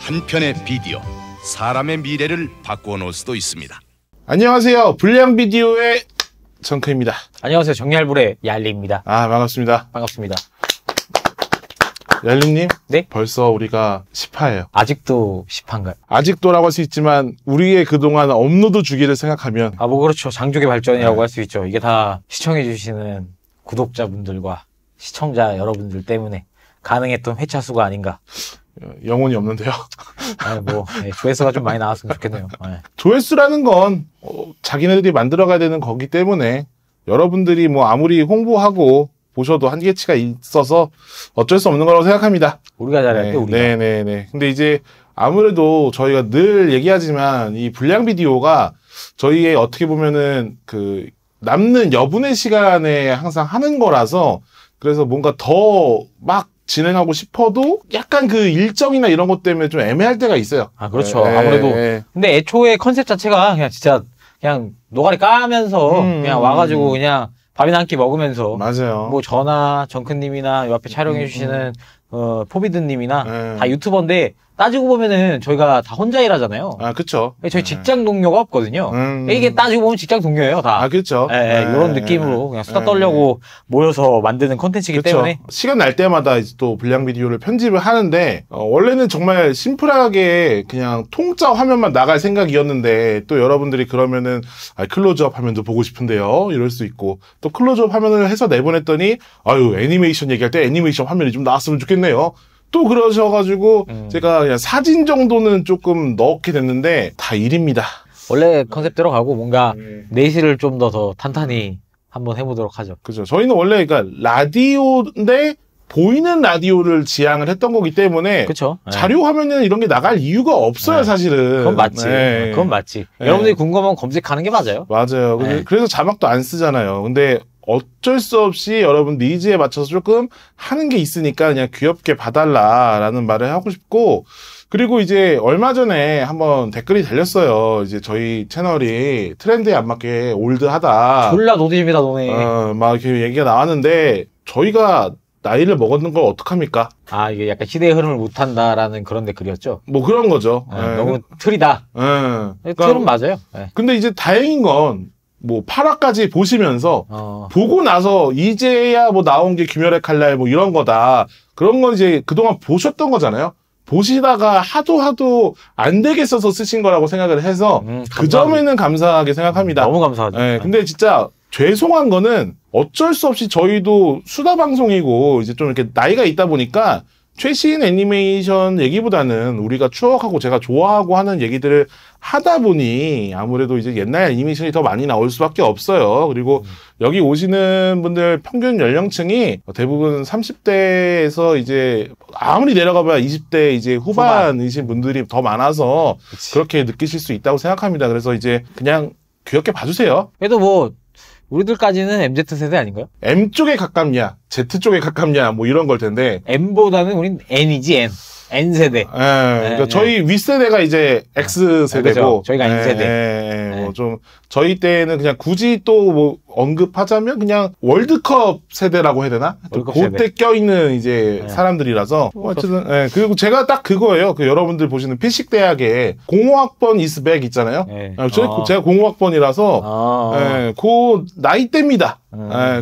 한 편의 비디오, 사람의 미래를 바꾸어 놓을 수도 있습니다. 안녕하세요. 불량 비디오의 정크입니다. 안녕하세요. 정리할불의 얄리입니다. 반갑습니다. 반갑습니다. 얄리님, 네? 벌써 우리가 10화예요. 아직도 10화인가요? 아직도라고 할 수 있지만 우리의 그동안 업로드 주기를 생각하면 뭐 그렇죠. 장족의 발전이라고 할 수 있죠. 이게 다 시청해주시는 구독자분들과 시청자 여러분들 때문에 가능했던 회차 수가 아닌가. 영혼이 없는데요. 조회수가 좀 많이 나왔으면 좋겠네요. 조회수라는 건 자기네들이 만들어가야 되는 거기 때문에 여러분들이 아무리 홍보하고 보셔도 한계치가 있어서 어쩔 수 없는 거라고 생각합니다. 우리가 잘해야 돼, 우리가. 네네네. 근데 이제 아무래도 저희가 늘 얘기하지만 이 불량 비디오가 저희의 어떻게 보면은 남는 여분의 시간에 항상 하는 거라서 그래서 뭔가 더 막 진행하고 싶어도 약간 그 일정이나 이런 것 때문에 좀 애매할 때가 있어요. 그렇죠. 아무래도. 근데 애초에 컨셉 자체가 그냥 진짜 그냥 노가리 까면서 그냥 와가지고 그냥 밥이나 한 끼 먹으면서. 맞아요. 저나 정크님이나 요 앞에 촬영해주시는 포비드님이나 다 유튜버인데 따지고 보면은 저희가 다 혼자 일하잖아요. 그쵸. 저희 직장 동료가 없거든요. 이게 따지고 보면 직장 동료예요, 다. 그쵸. 이런 느낌으로 그냥 수다 떨려고 모여서 만드는 콘텐츠이기 때문에. 시간 날 때마다 이제 또 불량 비디오를 편집을 하는데, 원래는 정말 심플하게 그냥 통짜 화면만 나갈 생각이었는데, 또 여러분들이 그러면은, 클로즈업 화면도 보고 싶은데요. 이럴 수 있고, 또 클로즈업 화면을 해서 내보냈더니, 애니메이션 얘기할 때 애니메이션 화면이 좀 나왔으면 좋겠네요. 또 그러셔가지고 제가 그냥 사진 정도는 조금 넣게 됐는데 다 일입니다. 원래 컨셉대로 가고 뭔가 내실을 좀 더 탄탄히 한번 해보도록 하죠. 그죠. 저희는 원래 라디오인데 보이는 라디오를 지향을 했던 거기 때문에 그쵸. 자료 화면에는 이런 게 나갈 이유가 없어요, 사실은. 그건 맞지. 그건 맞지. 여러분들이 궁금하면 검색하는 게 맞아요. 맞아요. 그래서 자막도 안 쓰잖아요. 근데 어쩔 수 없이 여러분 니즈에 맞춰서 조금 하는 게 있으니까 그냥 귀엽게 봐달라라는 말을 하고 싶고, 그리고 이제 얼마 전에 한번 댓글이 달렸어요. 이제 저희 채널이 트렌드에 안 맞게 올드하다. 졸라 노잼이다, 너네. 막 이렇게 얘기가 나왔는데 저희가 나이를 먹었는 걸 어떡합니까? 이게 약간 시대의 흐름을 못 탄다라는 그런 댓글이었죠. 그런 거죠. 너무 틀이다. 틀은 맞아요. 근데 이제 다행인 건 8화까지 보시면서 보고 나서 이제야 나온 게 귀멸의 칼날 이런 거다. 그런 건 이제 그동안 보셨던 거잖아요. 보시다가 하도 안 되겠어서 쓰신 거라고 생각을 해서 그 점에는 감사하게 생각합니다. 너무 감사하죠. 근데 진짜 죄송한 거는 어쩔 수 없이 저희도 수다 방송이고 이제 좀 이렇게 나이가 있다 보니까 최신 애니메이션 얘기보다는 우리가 추억하고 제가 좋아하고 하는 얘기들을 하다 보니 아무래도 이제 옛날 애니메이션이 더 많이 나올 수밖에 없어요. 그리고 여기 오시는 분들 평균 연령층이 대부분 30대에서 이제 아무리 내려가봐야 20대 이제 후반이신 분들이 더 많아서 그렇게 느끼실 수 있다고 생각합니다. 그래서 이제 그냥 귀엽게 봐주세요. 그래도 우리들까지는 MZ세대 아닌가요? M 쪽에 가깝냐, Z 쪽에 가깝냐, 이런 걸 텐데. M보다는 우린 N이지, N. N세대. 그러니까 저희 윗세대가 이제 X세대고. 그렇죠. 저희가 N세대. 좀, 저희 때는 그냥 굳이 또 언급하자면 그냥 월드컵 세대라고 해야 되나? 그때 껴있는 이제 사람들이라서. 어쨌든, 그리고 제가 딱 그거예요. 여러분들 보시는 필식대학에 05학번 이스백 있잖아요. 제가 05학번이라서, 그 나이대입니다.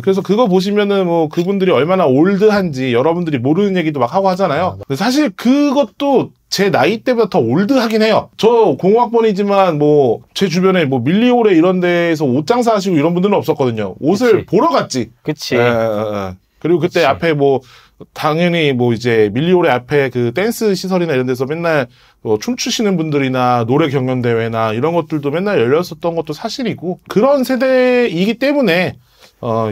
그래서 그거 보시면은 그분들이 얼마나 올드한지 여러분들이 모르는 얘기도 막 하고 하잖아요. 사실 그것도 제 나이 때보다 더 올드하긴 해요. 저 05학번이지만 제 주변에 밀리오레 이런 데에서 옷 장사하시고 이런 분들은 없었거든요. 옷을 보러 갔지. 그치. 그리고 그때 앞에 당연히 이제 밀리오레 앞에 그 댄스 시설이나 이런 데서 맨날 춤추시는 분들이나 노래 경연대회나 이런 것들도 맨날 열렸었던 것도 사실이고, 그런 세대이기 때문에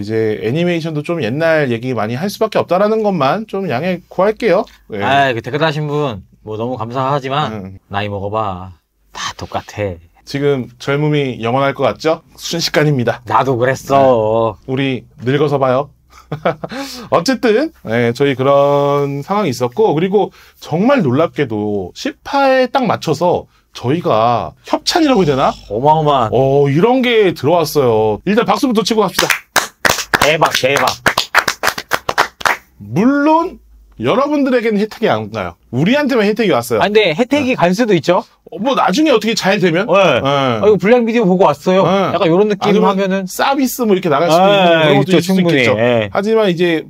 이제 애니메이션도 좀 옛날 얘기 많이 할 수밖에 없다라는 것만 좀 양해 구할게요. 그 댓글 다신 분 너무 감사하지만 나이 먹어봐 다 똑같아. 지금 젊음이 영원할 것 같죠? 순식간입니다. 나도 그랬어. 우리 늙어서 봐요. 어쨌든 저희 그런 상황이 있었고, 그리고 정말 놀랍게도 10화에 딱 맞춰서 저희가 협찬이라고 해야 되나? 어마어마한 이런 게 들어왔어요. 일단 박수부터 치고 갑시다. 대박. 물론 여러분들에게는 혜택이 안 가요. 우리한테만 혜택이 왔어요. 아, 근데 혜택이 갈 수도 있죠? 뭐 나중에 어떻게 잘 되면? 이거 불량 비디오 보고 왔어요. 약간 이런 느낌 아니면 하면은. 서비스 뭐 이렇게 나갈 수도 있는 그런 것도 있죠, 있을 수 충분히. 있겠죠. 예. 하지만 이제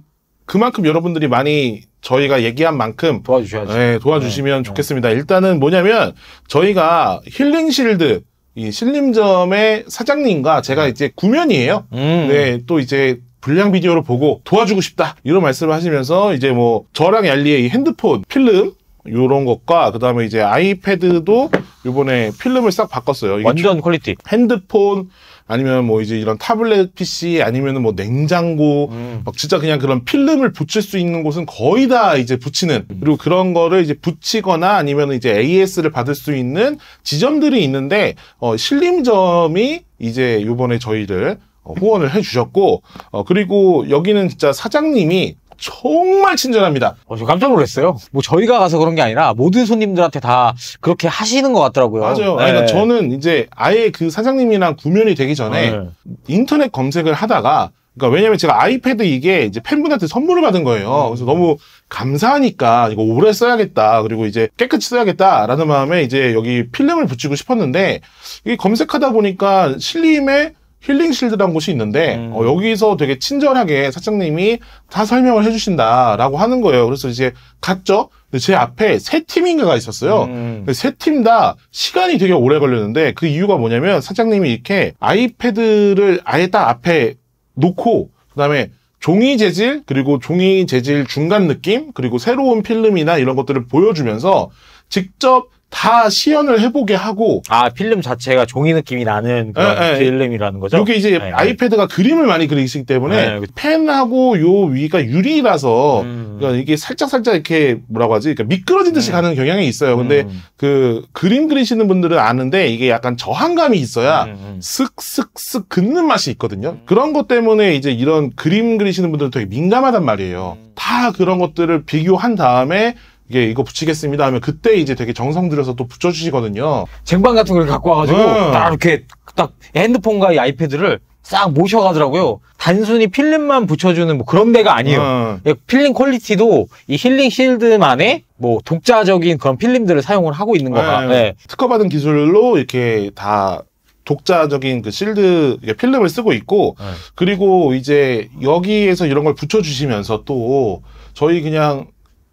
그만큼 여러분들이 많이 저희가 얘기한 만큼 도와주셔야지. 도와주시면 좋겠습니다. 일단은 뭐냐면 저희가 힐링실드 이 신림점의 사장님과 제가 이제 구면이에요. 네, 또 이제 불량 비디오를 보고 도와주고 싶다 이런 말씀을 하시면서 이제 뭐 저랑 얄리의 이 핸드폰 필름 요런 것과 그다음에 이제 아이패드도 요번에 필름을 싹 바꿨어요. 이게 완전 퀄리티. 핸드폰 아니면 뭐 이제 이런 타블렛 PC 아니면은 뭐 냉장고 막 진짜 그냥 그런 필름을 붙일 수 있는 곳은 거의 다 이제 붙이는 그리고 그런 거를 이제 붙이거나 아니면 이제 AS를 받을 수 있는 지점들이 있는데 신림점이 이제 요번에 저희를 후원을 해주셨고 그리고 여기는 진짜 사장님이 정말 친절합니다. 저 깜짝 놀랐어요. 뭐 저희가 가서 그런 게 아니라 모든 손님들한테 다 그렇게 하시는 것 같더라고요. 맞아요. 네. 그러니까 저는 이제 아예 그 사장님이랑 구면이 되기 전에 인터넷 검색을 하다가 그러니까 왜냐면 제가 아이패드 이게 이제 팬분한테 선물을 받은 거예요. 그래서 너무 감사하니까 이거 오래 써야겠다. 그리고 이제 깨끗이 써야겠다라는 마음에 이제 여기 필름을 붙이고 싶었는데 이게 검색하다 보니까 신림에 힐링실드라는 곳이 있는데 여기서 되게 친절하게 사장님이 다 설명을 해주신다라고 하는 거예요. 그래서 이제 갔죠. 근데 제 앞에 세 팀인가가 있었어요. 세 팀 다 시간이 되게 오래 걸렸는데 그 이유가 뭐냐면 사장님이 이렇게 아이패드를 아예 딱 앞에 놓고 그다음에 종이 재질 그리고 종이 재질 중간 느낌 그리고 새로운 필름이나 이런 것들을 보여주면서 직접 다 시연을 해보게 하고 필름 자체가 종이 느낌이 나는 그런 필름이라는 거죠? 이게 이제 아이패드가 그림을 많이 그리시기 때문에 펜하고 요 위가 유리라서 그러니까 이게 살짝 이렇게 뭐라고 하지? 그러니까 미끄러진 듯이 가는 경향이 있어요. 근데 그 그림 그리시는 분들은 아는데 이게 약간 저항감이 있어야 슥슥슥 긋는 맛이 있거든요. 그런 것 때문에 이제 이런 그림 그리시는 분들은 되게 민감하단 말이에요. 다 그런 것들을 비교한 다음에 이거 붙이겠습니다 하면 그때 이제 되게 정성 들여서 또 붙여주시거든요. 쟁반 같은 걸 갖고 와가지고 딱 이렇게 딱 핸드폰과 이 아이패드를 싹 모셔가더라고요. 단순히 필름만 붙여주는 뭐 그런 데가 아니에요. 필름 퀄리티도 이 힐링 실드만의 뭐 독자적인 그런 필름들을 사용을 하고 있는 거다. 특허받은 기술로 이렇게 다 독자적인 그 실드 필름을 쓰고 있고 그리고 이제 여기에서 이런 걸 붙여주시면서 또 저희 그냥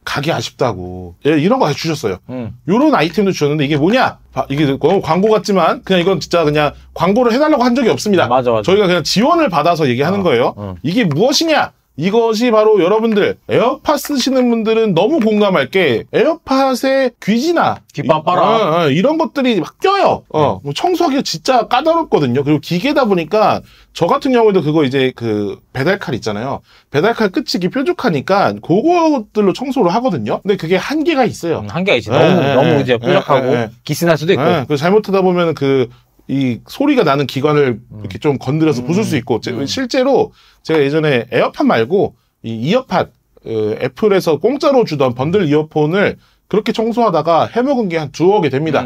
가기 아쉽다고 이런 거 주셨어요. 요런 아이템도 주셨는데 이게 뭐냐? 이게 너무 광고 같지만 그냥 이건 진짜 그냥 광고를 해달라고 한 적이 없습니다. 맞아. 저희가 그냥 지원을 받아서 얘기하는 거예요. 이게 무엇이냐? 이것이 바로 여러분들 에어팟 쓰시는 분들은 너무 공감할 게 에어팟의 귀지나 뒷바빠라 이런 것들이 막 껴요. 뭐 청소하기가 진짜 까다롭거든요. 그리고 기계다 보니까 저 같은 경우에도 그거 이제 그 배달칼 있잖아요. 배달칼 끝이 이렇게 뾰족하니까 그것들로 청소를 하거든요. 근데 그게 한계가 있어요. 한계가 있지. 너무 이제 뾰족하고 기스날 수도 있고. 그 잘못하다 보면은 이 소리가 나는 기관을 이렇게 좀 건드려서 부술 수 있고 실제로 제가 예전에 에어팟 말고 이 이어팟 애플에서 공짜로 주던 번들 이어폰을 그렇게 청소하다가 해먹은 게 한 2억 개 됩니다.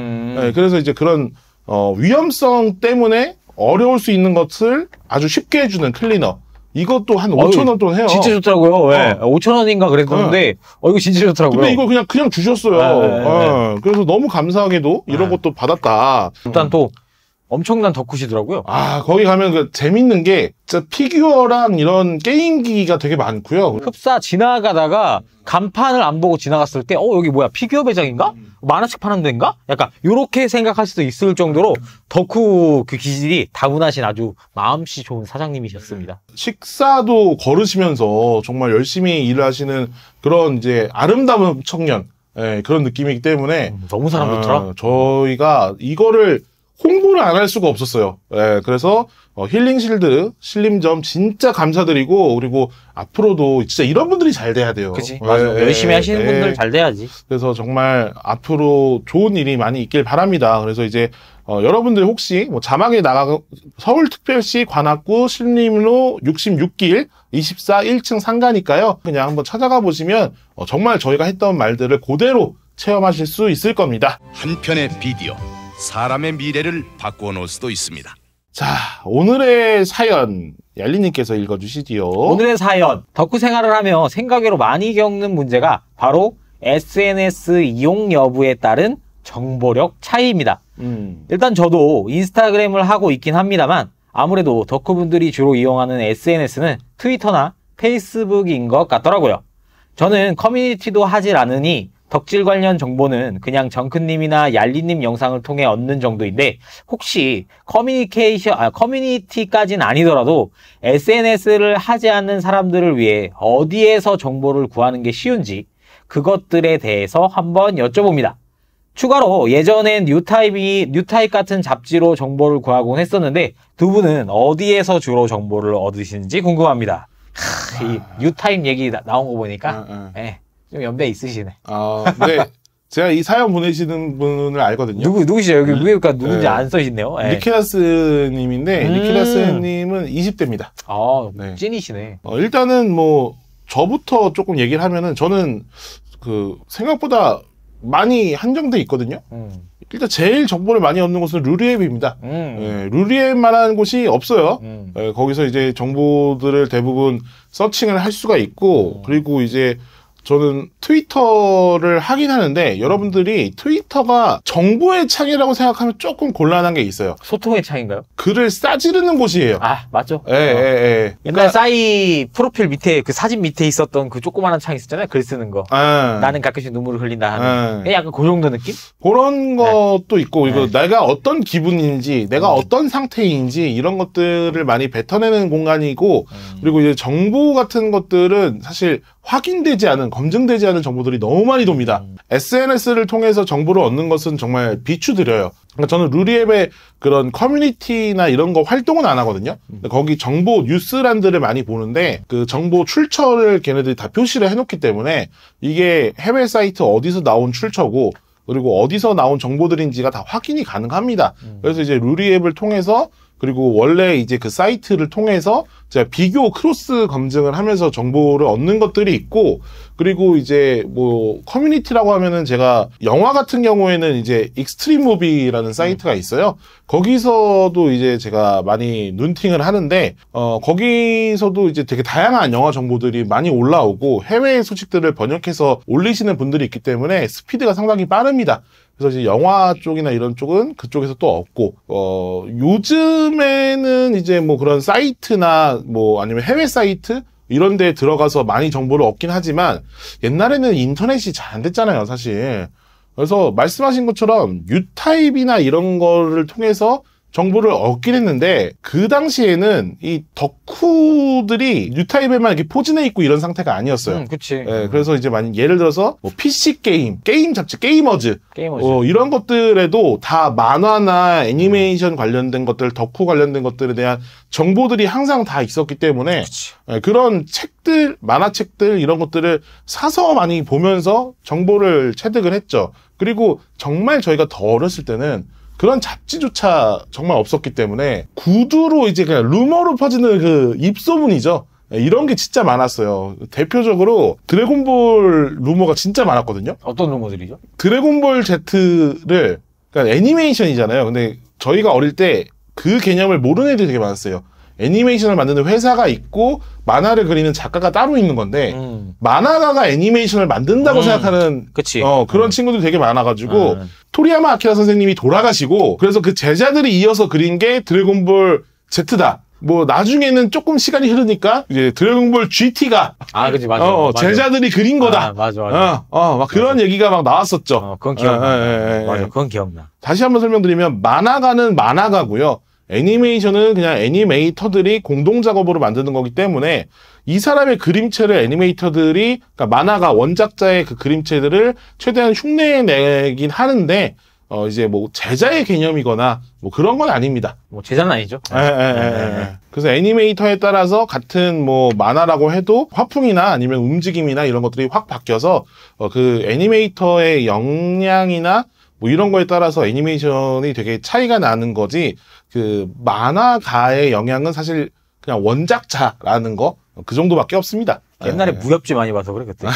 그래서 이제 그런 위험성 때문에 어려울 수 있는 것을 아주 쉽게 해주는 클리너 이것도 한 5,000원 돈 해요. 진짜 좋더라고요. 5,000원인가 그랬는데 이거 진짜 좋더라고요. 근데 이거 그냥 주셨어요. 그래서 너무 감사하게도 이런 것도 받았다. 일단 또 엄청난 덕후시더라고요. 거기 가면 그 재밌는 게 진짜 피규어랑 이런 게임기가 되게 많고요. 흡사 지나가다가 간판을 안 보고 지나갔을 때 여기 뭐야 피규어 매장인가? 만화책 파는 데인가? 약간 요렇게 생각할 수도 있을 정도로 덕후 그 기질이 다분하신 아주 마음씨 좋은 사장님이셨습니다. 식사도 걸으시면서 정말 열심히 일을 하시는 그런 이제 아름다운 청년 그런 느낌이기 때문에 너무 사람 좋더라. 저희가 이거를 홍보를 안 할 수가 없었어요. 그래서 힐링실드 신림점 진짜 감사드리고 그리고 앞으로도 진짜 이런 분들이 잘 돼야 돼요. 그치 맞아. 열심히 하시는 분들 잘 돼야지. 그래서 정말 앞으로 좋은 일이 많이 있길 바랍니다. 그래서 이제 여러분들 혹시 뭐 자막에 서울특별시 관악구 신림로 66길 24 1층 상가니까요. 그냥 한번 찾아가 보시면 정말 저희가 했던 말들을 그대로 체험하실 수 있을 겁니다. 한 편의 비디오 사람의 미래를 바꾸어 놓을 수도 있습니다. 자, 오늘의 사연 얄리님께서 읽어주시지요. 오늘의 사연. 덕후 생활을 하며 생각외로 많이 겪는 문제가 바로 SNS 이용 여부에 따른 정보력 차이입니다. 일단 저도 인스타그램을 하고 있긴 합니다만 아무래도 덕후분들이 주로 이용하는 SNS는 트위터나 페이스북인 것 같더라고요. 저는 커뮤니티도 하질 않으니 덕질 관련 정보는 그냥 정크님이나 얄리님 영상을 통해 얻는 정도인데 혹시 커뮤니티까지는 아니더라도 SNS를 하지 않는 사람들을 위해 어디에서 정보를 구하는 게 쉬운지 그것들에 대해서 한번 여쭤봅니다. 추가로 예전엔 뉴타입 같은 잡지로 정보를 구하곤 했었는데 두 분은 어디에서 주로 정보를 얻으시는지 궁금합니다. 이 뉴타입 얘기 나온 거 보니까 네, 좀 연배 있으시네. 네. 제가 이 사연 보내시는 분을 알거든요. 누구시죠? 여기 위에 누군지 안 써있네요. 네. 니키라스님인데 니키라스님은 20대입니다. 네. 찐이시네. 일단은 뭐 저부터 조금 얘기를 하면은 저는 생각보다 많이 한정돼 있거든요. 일단 제일 정보를 많이 얻는 곳은 루리앱입니다. 네, 루리앱만한 곳이 없어요. 네, 거기서 이제 정보들을 대부분 서칭을 할 수가 있고, 그리고 이제 저는 트위터를 하긴 하는데 여러분들이 트위터가 정보의 창이라고 생각하면 조금 곤란한 게 있어요. 소통의 창인가요? 글을 싸지르는 곳이에요. 맞죠. 예. 옛날 싸이 프로필 밑에 그 사진 밑에 있었던 그 조그마한 창 있었잖아요. 글 쓰는 거. 나는 가끔씩 눈물을 흘린다 하는. 약간 그 정도 느낌? 그런 것도 있고, 이거 내가 어떤 기분인지, 내가 어떤 상태인지 이런 것들을 많이 뱉어내는 공간이고, 그리고 이제 정보 같은 것들은 사실 확인되지 않은, 검증되지 않은 정보들이 너무 많이 돕니다. SNS를 통해서 정보를 얻는 것은 정말 비추드려요. 그러니까 저는 루리앱의 그런 커뮤니티나 이런 거 활동은 안 하거든요. 거기 정보 뉴스란들을 많이 보는데 그 정보 출처를 걔네들이 다 표시를 해놓기 때문에 이게 해외 사이트 어디서 나온 출처고 그리고 어디서 나온 정보들인지가 다 확인이 가능합니다. 그래서 이제 루리앱을 통해서 그리고 원래 이제 그 사이트를 통해서 제가 비교 크로스 검증을 하면서 정보를 얻는 것들이 있고, 그리고 이제 뭐 커뮤니티라고 하면은 제가 영화 같은 경우에는 이제 익스트림 무비라는 사이트가 있어요. 거기서도 이제 제가 많이 눈팅을 하는데 거기서도 이제 되게 다양한 영화 정보들이 많이 올라오고 해외 소식들을 번역해서 올리시는 분들이 있기 때문에 스피드가 상당히 빠릅니다. 그래서 이제 영화 쪽이나 이런 쪽은 그쪽에서 또 없고, 요즘에는 이제 뭐 그런 사이트나 뭐 아니면 해외 사이트? 이런 데 들어가서 많이 정보를 얻긴 하지만 옛날에는 인터넷이 잘 안 됐잖아요, 사실. 그래서 말씀하신 것처럼 뉴타입이나 이런 거를 통해서 정보를 얻긴 했는데 그 당시에는 이 덕후들이 뉴타입에만 이렇게 포진해 있고 이런 상태가 아니었어요. 그치. 네, 그래서 이제 예를 들어서 뭐 PC 게임 잡지, 게이머즈. 이런 것들에도 다 만화나 애니메이션 관련된 것들, 덕후 관련된 것들에 대한 정보들이 항상 다 있었기 때문에 네, 그런 책들, 만화책들 이런 것들을 사서 많이 보면서 정보를 체득을 했죠. 그리고 정말 저희가 더 어렸을 때는 그런 잡지조차 정말 없었기 때문에 구두로 이제 그냥 루머로 퍼지는 그 입소문이죠. 이런 게 진짜 많았어요. 대표적으로 드래곤볼 루머가 진짜 많았거든요. 어떤 루머들이죠? 드래곤볼 Z를, 그러니까 애니메이션이잖아요. 근데 저희가 어릴 때 그 개념을 모르는 애들이 되게 많았어요. 애니메이션을 만드는 회사가 있고 만화를 그리는 작가가 따로 있는 건데 만화가가 애니메이션을 만든다고 생각하는 그런 친구들이 되게 많아가지고 토리야마 아키라 선생님이 돌아가시고 그래서 그 제자들이 이어서 그린 게 드래곤볼 Z다. 뭐 나중에는 조금 시간이 흐르니까 이제 드래곤볼 GT가 그치 맞아. 제자들이 그린 거다. 맞아. 막 그런 얘기가 막 나왔었죠. 그건 기억나. 맞아, 그건 기억나. 다시 한번 설명드리면 만화가는 만화가고요. 애니메이션은 그냥 애니메이터들이 공동 작업으로 만드는 거기 때문에 이 사람의 그림체를 애니메이터들이, 그러니까 만화가 원작자의 그 그림체들을 최대한 흉내내긴 하는데 이제 뭐 제자의 개념이거나 뭐 그런 건 아닙니다. 뭐 제자는 아니죠. 그래서 애니메이터에 따라서 같은 뭐 만화라고 해도 화풍이나 아니면 움직임이나 이런 것들이 확 바뀌어서 그 애니메이터의 역량이나 뭐 이런 거에 따라서 애니메이션이 되게 차이가 나는 거지, 그 만화가의 영향은 사실 그냥 원작자라는 거 그 정도밖에 없습니다. 옛날에 무협지 많이 봐서 그래 그때.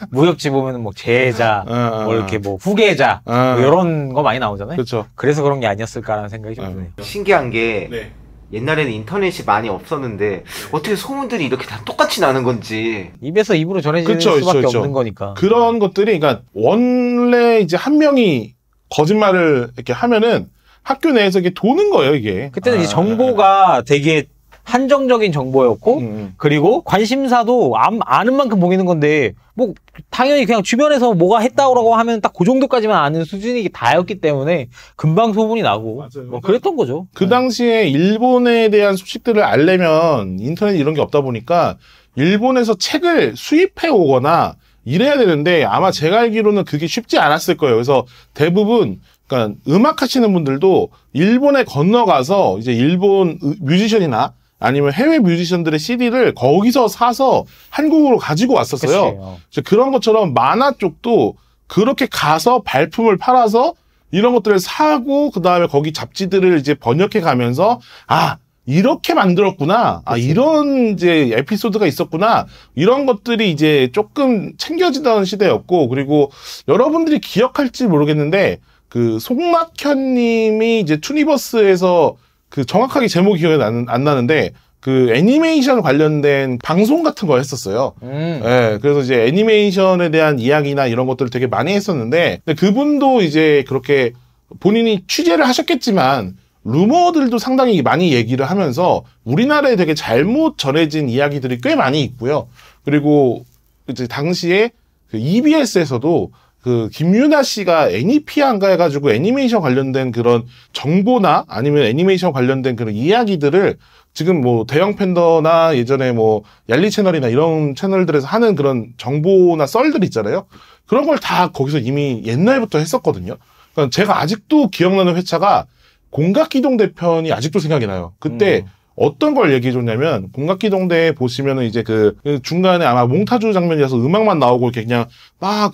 무협지 보면은 뭐 제자, 뭐 이렇게 뭐 후계자, 뭐 이런 거 많이 나오잖아요. 그렇죠. 그래서 그런 게 아니었을까라는 생각이 좀 드네요. 신기한 게 옛날에는 인터넷이 많이 없었는데 어떻게 소문들이 이렇게 다 똑같이 나는 건지. 입에서 입으로 전해지는 수밖에 없는 거니까. 그런 것들이, 그러니까 원래 이제 한 명이 거짓말을 이렇게 하면은 학교 내에서 이게 도는 거예요, 이게. 그때는 이제 정보가 되게 한정적인 정보였고, 그리고 관심사도 아는 만큼 보이는 건데, 뭐, 당연히 그냥 주변에서 뭐가 했다고 하면 딱 그 정도까지만 아는 수준이 다였기 때문에 금방 소문이 나고, 맞아요. 뭐 그랬던 거죠. 그 당시에 일본에 대한 소식들을 알려면 인터넷 이런 게 없다 보니까 일본에서 책을 수입해 오거나 이래야 되는데 아마 제가 알기로는 그게 쉽지 않았을 거예요. 그래서 대부분 그러니까 음악 하시는 분들도 일본에 건너가서 이제 일본 뮤지션이나 아니면 해외 뮤지션들의 CD를 거기서 사서 한국으로 가지고 왔었어요. 그런 것처럼 만화 쪽도 그렇게 가서 발품을 팔아서 이런 것들을 사고 그다음에 거기 잡지들을 이제 번역해 가면서 아 이렇게 만들었구나. 아 이런 이제 에피소드가 있었구나. 이런 것들이 이제 조금 챙겨지던 시대였고 그리고 여러분들이 기억할지 모르겠는데 그 송낙현 님이 이제 투니버스에서 그 정확하게 제목이 기억이 안 나는데 그 애니메이션 관련된 방송 같은 거 했었어요. 예, 그래서 이제 애니메이션에 대한 이야기나 이런 것들을 되게 많이 했었는데 근데 그분도 이제 그렇게 본인이 취재를 하셨겠지만 루머들도 상당히 많이 얘기를 하면서 우리나라에 되게 잘못 전해진 이야기들이 꽤 많이 있고요. 그리고 이제 당시에 그 EBS에서도 그 김유나 씨가 애니피아인가 해가지고 애니메이션 관련된 그런 정보나 아니면 애니메이션 관련된 그런 이야기들을 지금 뭐 대형 팬더나 예전에 뭐 얄리 채널이나 이런 채널들에서 하는 그런 정보나 썰들 있잖아요. 그런 걸 다 거기서 이미 옛날부터 했었거든요. 그러니까 제가 아직도 기억나는 회차가 공각기동대 편이 아직도 생각이 나요. 그때 어떤 걸 얘기해줬냐면 공각기동대 보시면은 이제 그 중간에 아마 몽타주 장면이라서 음악만 나오고 이렇게 그냥 막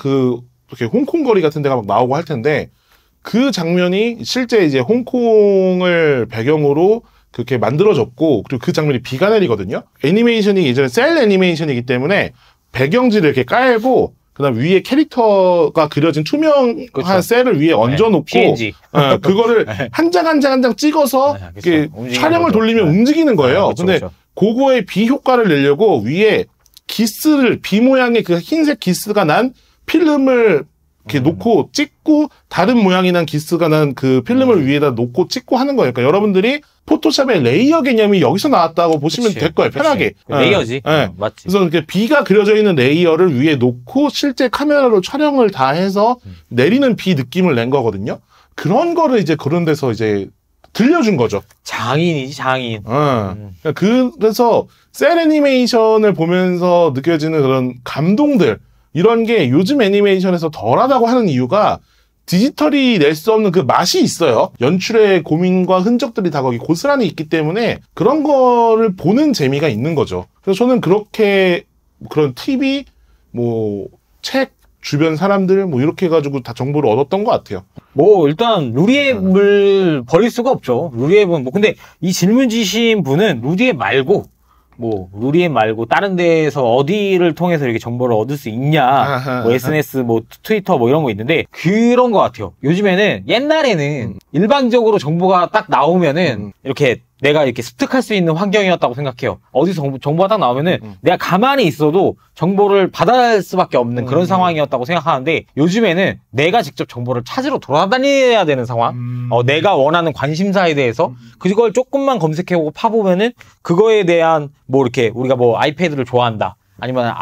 이렇게 홍콩 거리 같은 데가 막 나오고 할 텐데 그 장면이 실제 이제 홍콩을 배경으로 그렇게 만들어졌고 그리고 그 장면이 비가 내리거든요. 애니메이션이 예전에 셀 애니메이션이기 때문에 배경지를 이렇게 깔고 그다음 위에 캐릭터가 그려진 투명한 그렇죠. 셀을 위에 얹어놓고 그거를 한 장 한 장 한 장 찍어서 이렇게 촬영을 거죠. 돌리면 움직이는 거예요. 그렇죠, 근데 그렇죠. 그거의 비효과를 내려고 위에 기스를 비 모양의 그 흰색 기스가 난 필름을 이렇게 놓고 찍고 다른 모양이 난 기스가 난 그 필름을 위에다 놓고 찍고 하는 거예요. 그러니까 여러분들이 포토샵의 레이어 개념이 여기서 나왔다고 보시면 그치, 될 거예요. 편하게. 레이어지. 맞지. 그래서 이렇게 비가 그려져 있는 레이어를 위에 놓고 실제 카메라로 촬영을 다 해서 내리는 비 느낌을 낸 거거든요. 그런 거를 이제 그런 데서 이제 들려준 거죠. 장인이지, 장인. 그래서 셀 애니메이션을 보면서 느껴지는 그런 감동들 이런 게 요즘 애니메이션에서 덜하다고 하는 이유가 디지털이 낼 수 없는 그 맛이 있어요. 연출의 고민과 흔적들이 다 거기 고스란히 있기 때문에 그런 거를 보는 재미가 있는 거죠. 그래서 저는 그렇게 그런 TV, 뭐 책, 주변 사람들 뭐 이렇게 해가지고 다 정보를 얻었던 것 같아요. 뭐 일단 루리앱을 버릴 수가 없죠. 루리앱은 뭐 근데 이 질문 주신 분은 루리앱 말고 뭐 루리앱 말고 다른 데에서 어디를 통해서 이렇게 정보를 얻을 수 있냐 뭐 SNS 뭐 트위터 뭐 이런 거 있는데 그런 것 같아요. 요즘에는 옛날에는 일반적으로 정보가 딱 나오면은 이렇게 내가 이렇게 습득할 수 있는 환경이었다고 생각해요. 어디서 정보가 딱 나오면은 내가 가만히 있어도 정보를 받아갈 수밖에 없는 그런 상황이었다고 생각하는데 요즘에는 내가 직접 정보를 찾으러 돌아다녀야 되는 상황. 내가 원하는 관심사에 대해서 그걸 조금만 검색해보고 파보면은 그거에 대한 뭐 이렇게 우리가 뭐 아이패드를 좋아한다. 아니면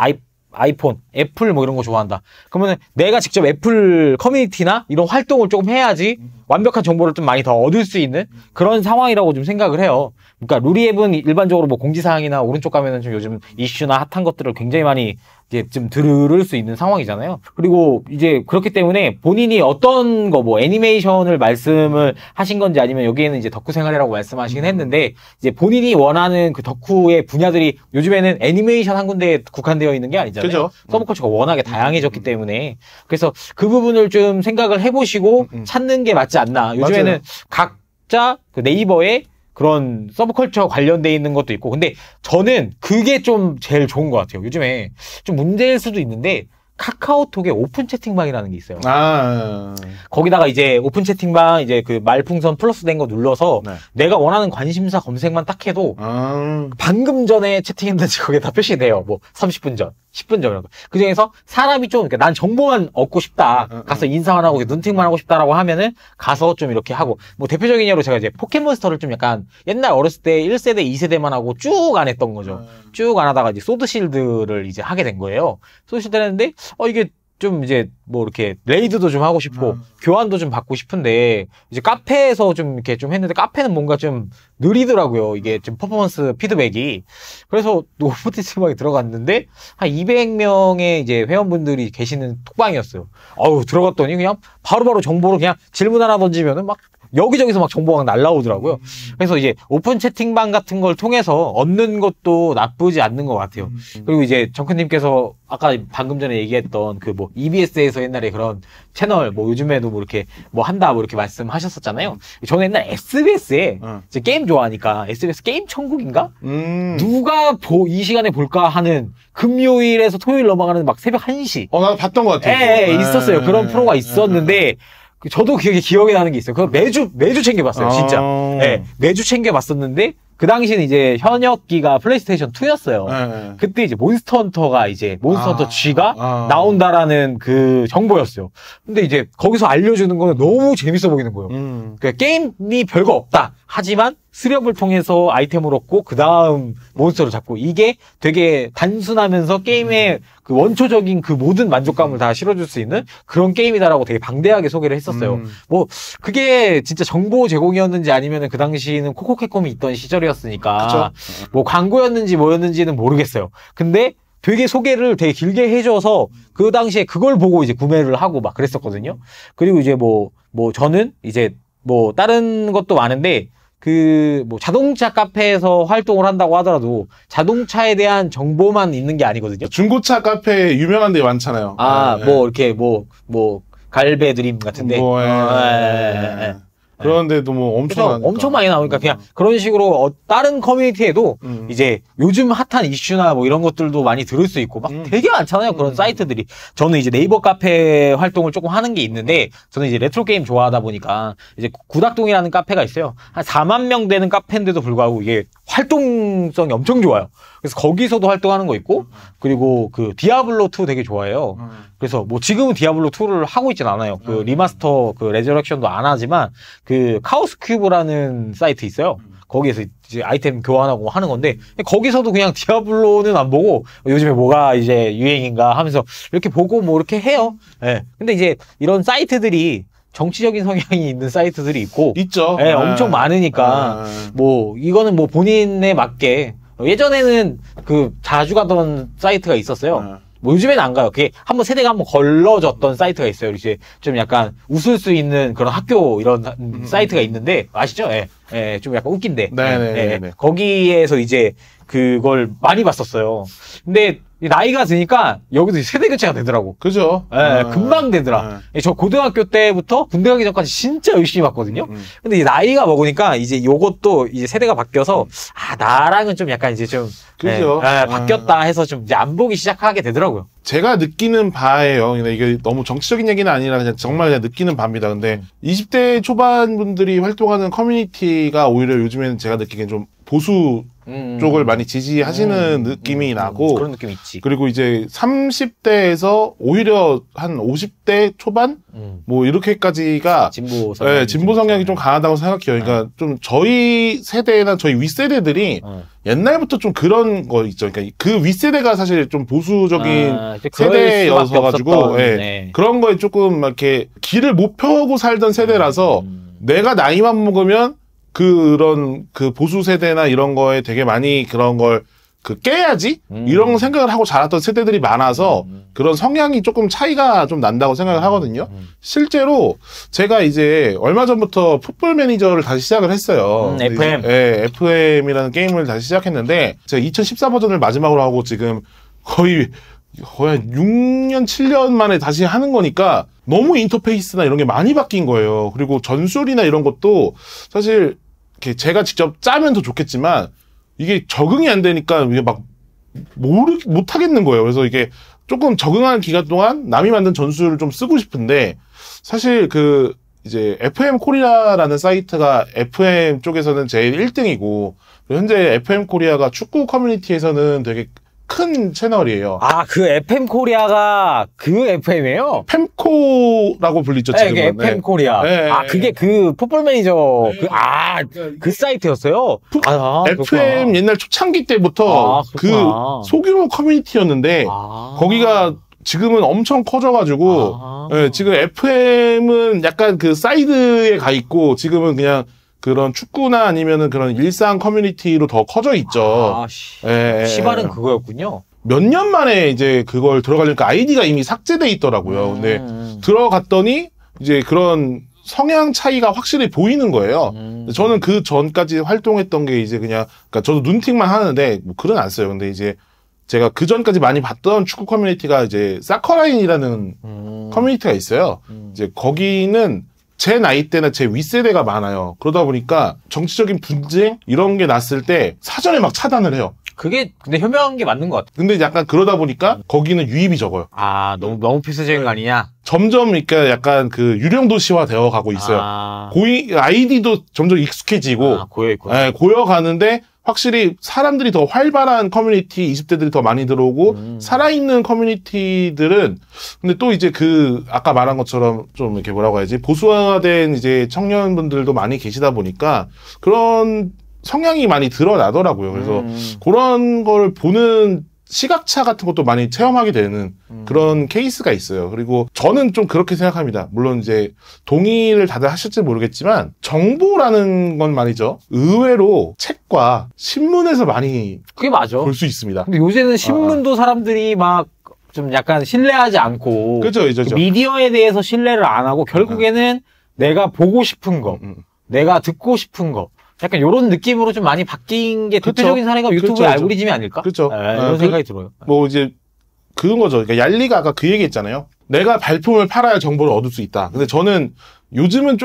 아이폰, 애플 뭐 이런 거 좋아한다. 그러면 내가 직접 애플 커뮤니티나 이런 활동을 조금 해야지 완벽한 정보를 좀 많이 더 얻을 수 있는 그런 상황이라고 좀 생각을 해요. 그러니까 루리앱은 일반적으로 뭐 공지사항이나 오른쪽 가면은 좀 요즘 이슈나 핫한 것들을 굉장히 많이 이제 좀 들을 수 있는 상황이잖아요. 그리고 이제 그렇기 때문에 본인이 어떤 거 뭐 애니메이션을 말씀을 하신 건지 아니면 여기에는 이제 덕후 생활이라고 말씀하시긴 했는데 이제 본인이 원하는 그 덕후의 분야들이 요즘에는 애니메이션 한 군데에 국한되어 있는 게 아니잖아요. 그죠? 서브컬처가 워낙에 다양해졌기 때문에 그래서 그 부분을 좀 생각을 해보시고 찾는 게 맞지 않나. 요즘에는 맞아요. 각자 그 네이버에 그런 서브컬처 관련돼 있는 것도 있고 근데 저는 그게 좀 제일 좋은 것 같아요. 요즘에 좀 문제일 수도 있는데 카카오톡에 오픈 채팅방이라는 게 있어요. 아. 거기다가 이제 오픈 채팅방 이제 그 말풍선 플러스 된 거 눌러서 네. 내가 원하는 관심사 검색만 딱 해도 아. 방금 전에 채팅했는지 거기에 다 표시돼요. 뭐 30분 전, 10분 전 이런 거. 그 중에서 사람이 좀 그러니까 난 정보만 얻고 싶다. 가서 인사만 하고 눈팅만 하고 싶다라고 하면은 가서 좀 이렇게 하고 뭐 대표적인 예로 제가 이제 포켓몬스터를 좀 약간 옛날 어렸을 때 1세대, 2세대만 하고 쭉 안 했던 거죠. 쭉 안 하다가 이제 소드실드를 이제 하게 된 거예요. 소드실드를 했는데 이게 좀 이제 뭐 이렇게 레이드도 좀 하고 싶고 교환도 좀 받고 싶은데 이제 카페에서 좀 이렇게 좀 했는데 카페는 뭔가 좀 느리더라고요. 이게 좀 퍼포먼스 피드백이. 그래서 오픈 채팅방에 들어갔는데 한 200명의 이제 회원분들이 계시는 톡방이었어요. 아유 들어갔더니 그냥 바로바로 정보를 그냥 질문 하나 던지면은 막 여기저기서 막 정보가 날라오더라고요. 그래서 이제 오픈 채팅방 같은 걸 통해서 얻는 것도 나쁘지 않는 것 같아요. 그리고 이제 정크님께서 아까 방금 전에 얘기했던 그 뭐 EBS에서 옛날에 그런 채널 뭐 요즘에도 뭐 이렇게 뭐 한다 뭐 이렇게 말씀하셨었잖아요. 저는 옛날 SBS에 이제 게임 좋아하니까 SBS 게임 천국인가? 누가 이 시간에 볼까 하는 금요일에서 토요일 넘어가는 막 새벽 1시. 나도 봤던 것 같아요. 예, 있었어요. 그런 프로가 있었는데 저도 기억에 나는 게 있어요. 그거 매주 챙겨봤어요, 진짜. 네, 매주 챙겨봤었는데, 그 당시는 이제 현역기가 플레이스테이션 2였어요. 네. 그때 이제 몬스터 헌터가 이제 몬스터 헌터 G가 나온다라는 그 정보였어요. 근데 이제 거기서 알려주는 거는 너무 재밌어 보이는 거예요. 그러니까 게임이 별거 없다. 하지만 수렵을 통해서 아이템을 얻고 그 다음 몬스터를 잡고 이게 되게 단순하면서 게임의 그 원초적인 그 모든 만족감을 다 실어줄 수 있는 그런 게임이다라고 되게 방대하게 소개를 했었어요. 뭐 그게 진짜 정보 제공이었는지 아니면은 그 당시는 코코캡콤이 있던 시절이었으니까 그쵸? 뭐 광고였는지 뭐였는지는 모르겠어요. 근데 되게 소개를 되게 길게 해줘서 그 당시에 그걸 보고 이제 구매를 하고 막 그랬었거든요. 그리고 이제 뭐 저는 이제 뭐 다른 것도 많은데 그 뭐 자동차 카페에서 활동을 한다고 하더라도 자동차에 대한 정보만 있는 게 아니거든요. 중고차 카페 유명한 데 많잖아요. 뭐 이렇게 뭐 갈배 드림 같은데. 그런데도 뭐 엄청 많이 나오니까 그냥 그런 식으로 다른 커뮤니티에도 이제 요즘 핫한 이슈나 뭐 이런 것들도 많이 들을 수 있고 막 되게 많잖아요. 그런 사이트들이. 저는 이제 네이버 카페 활동을 조금 하는 게 있는데 저는 이제 레트로 게임 좋아하다 보니까 이제 구닥동이라는 카페가 있어요. 한 4만 명 되는 카페인데도 불구하고 이게 활동성이 엄청 좋아요. 그래서 거기서도 활동하는 거 있고 그리고 그 디아블로2 되게 좋아해요. 그래서 뭐 지금은 디아블로2를 하고 있진 않아요. 그 리마스터 그 레저렉션도 안 하지만 그 카오스 큐브라는 사이트 있어요. 거기에서 이제 아이템 교환하고 하는 건데 거기서도 그냥 디아블로는 안 보고 요즘에 뭐가 이제 유행인가 하면서 이렇게 보고 뭐 이렇게 해요. 예. 근데 이제 이런 사이트들이 정치적인 성향이 있는 사이트들이 있고 있죠. 예, 엄청 많으니까 뭐 이거는 뭐 본인에 맞게 예전에는 그 자주 가던 사이트가 있었어요. 뭐 요즘에는 안 가요. 그게 한번 세대가 한번 걸러졌던 사이트가 있어요. 이제 좀 약간 웃을 수 있는 그런 학교 이런 사이트가 있는데 아시죠? 예. 예, 좀 약간 웃긴데. 네네. 예, 거기에서 이제 그걸 많이 봤었어요. 근데 나이가 드니까 여기도 세대 교체가 되더라고. 그죠? 예, 금방 되더라. 저 고등학교 때부터 군대 가기 전까지 진짜 열심히 봤거든요. 근데 이제 나이가 먹으니까 이제 요것도 이제 세대가 바뀌어서 나랑은 좀 약간 이제 좀 그죠? 바뀌었다 해서 좀 이제 안 보기 시작하게 되더라고요. 제가 느끼는 바예요. 근데 이게 너무 정치적인 얘기는 아니라 그냥 정말 그냥 느끼는 바입니다. 근데 20대 초반 분들이 활동하는 커뮤니티가 오히려 요즘에는 제가 느끼기엔 좀 보수 쪽을 많이 지지하시는 느낌이 나고 그런 느낌이 있지. 그리고 이제 30대에서 오히려 한 50대 초반 뭐 이렇게까지가 진보 성향이, 네, 진보 성향이 좀 강하다고 생각해요. 그러니까 좀 저희 세대나 저희 윗세대들이 옛날부터 좀 그런 거 있죠. 그러니까 그 윗세대가 사실 좀 보수적인 세대여서 가지고 그런 거에 조금 이렇게 길을 못 펴고 살던 세대라서 내가 나이만 먹으면 그런 그 보수 세대나 이런 거에 되게 많이 그런 걸 깨야지 이런 생각을 하고 자랐던 세대들이 많아서 그런 성향이 조금 차이가 좀 난다고 생각을 하거든요. 실제로 제가 이제 얼마 전부터 풋볼 매니저를 다시 시작을 했어요. FM. 네, FM이라는 게임을 다시 시작했는데 제가 2014 버전을 마지막으로 하고 지금 거의 한 6년, 7년 만에 다시 하는 거니까 너무 인터페이스나 이런 게 많이 바뀐 거예요. 그리고 전술이나 이런 것도 사실 이렇게 제가 직접 짜면 더 좋겠지만 이게 적응이 안 되니까 이게 막 못 하겠는 거예요. 그래서 이게 조금 적응하는 기간 동안 남이 만든 전술을 좀 쓰고 싶은데 사실 이제 FM 코리아라는 사이트가 FM 쪽에서는 제일 1등이고 현재 FM 코리아가 축구 커뮤니티에서는 되게 큰 채널이에요. 아, 그 FM 코리아가 그 FM이에요? fem코라고 불리죠, 지금은. 네, FM 코리아. 네. 아, 그게 그 풋볼 매니저, 네. 그 사이트였어요? FM 그렇구나. 옛날 초창기 때부터 그 그렇구나. 소규모 커뮤니티였는데 거기가 지금은 엄청 커져가지고 지금 FM은 약간 그 사이드에 가 있고 지금은 그냥 그런 축구나 아니면은 그런 일상 커뮤니티로 더 커져 있죠. 시발은 그거였군요. 몇 년 만에 이제 그걸 들어가려니까 아이디가 이미 삭제돼 있더라고요. 근데 들어갔더니 이제 그런 성향 차이가 확실히 보이는 거예요. 저는 그 전까지 활동했던 게 이제 그러니까 저도 눈팅만 하는데 뭐 글은 안 써요. 근데 이제 제가 그 전까지 많이 봤던 축구 커뮤니티가 이제 사커라인이라는 커뮤니티가 있어요. 이제 거기는 제 나이 때나 제 윗세대가 많아요. 그러다 보니까 정치적인 분쟁 이런 게 났을 때 사전에 막 차단을 해요. 그게 근데 현명한 게 맞는 것 같아. 근데 약간 그러다 보니까 거기는 유입이 적어요. 아, 너무 필수적인 거 아니냐? 점점 그러니까 약간 그 유령 도시화 되어 가고 있어요. 아이디도 점점 익숙해지고 고여있구나. 고여가는데 확실히 사람들이 더 활발한 커뮤니티, 20대들이 더 많이 들어오고 살아있는 커뮤니티들은 근데 또 이제 아까 말한 것처럼 좀 이렇게 뭐라고 해야지 보수화된 이제 청년분들도 많이 계시다 보니까 그런 성향이 많이 드러나더라고요. 그래서 그런 걸 보는 시각차 같은 것도 많이 체험하게 되는 그런 케이스가 있어요. 그리고 저는 좀 그렇게 생각합니다. 물론 이제 동의를 다들 하실지 모르겠지만 정보라는 건 말이죠. 의외로 책과 신문에서 많이 그게 맞아. 볼 수 있습니다. 근데 요새는 신문도 사람들이 막 좀 약간 신뢰하지 않고 그죠. 미디어에 대해서 신뢰를 안 하고 결국에는 내가 보고 싶은 거, 내가 듣고 싶은 거 약간 이런 느낌으로 좀 많이 바뀐 게 대표적인 사례가 유튜브의 알고리즘이 아닐까? 그렇죠. 이런 생각이 들어요. 뭐 이제 그런 거죠. 그러니까 얄리가 아까 그 얘기했잖아요. 내가 발품을 팔아야 정보를 얻을 수 있다. 근데 저는 요즘은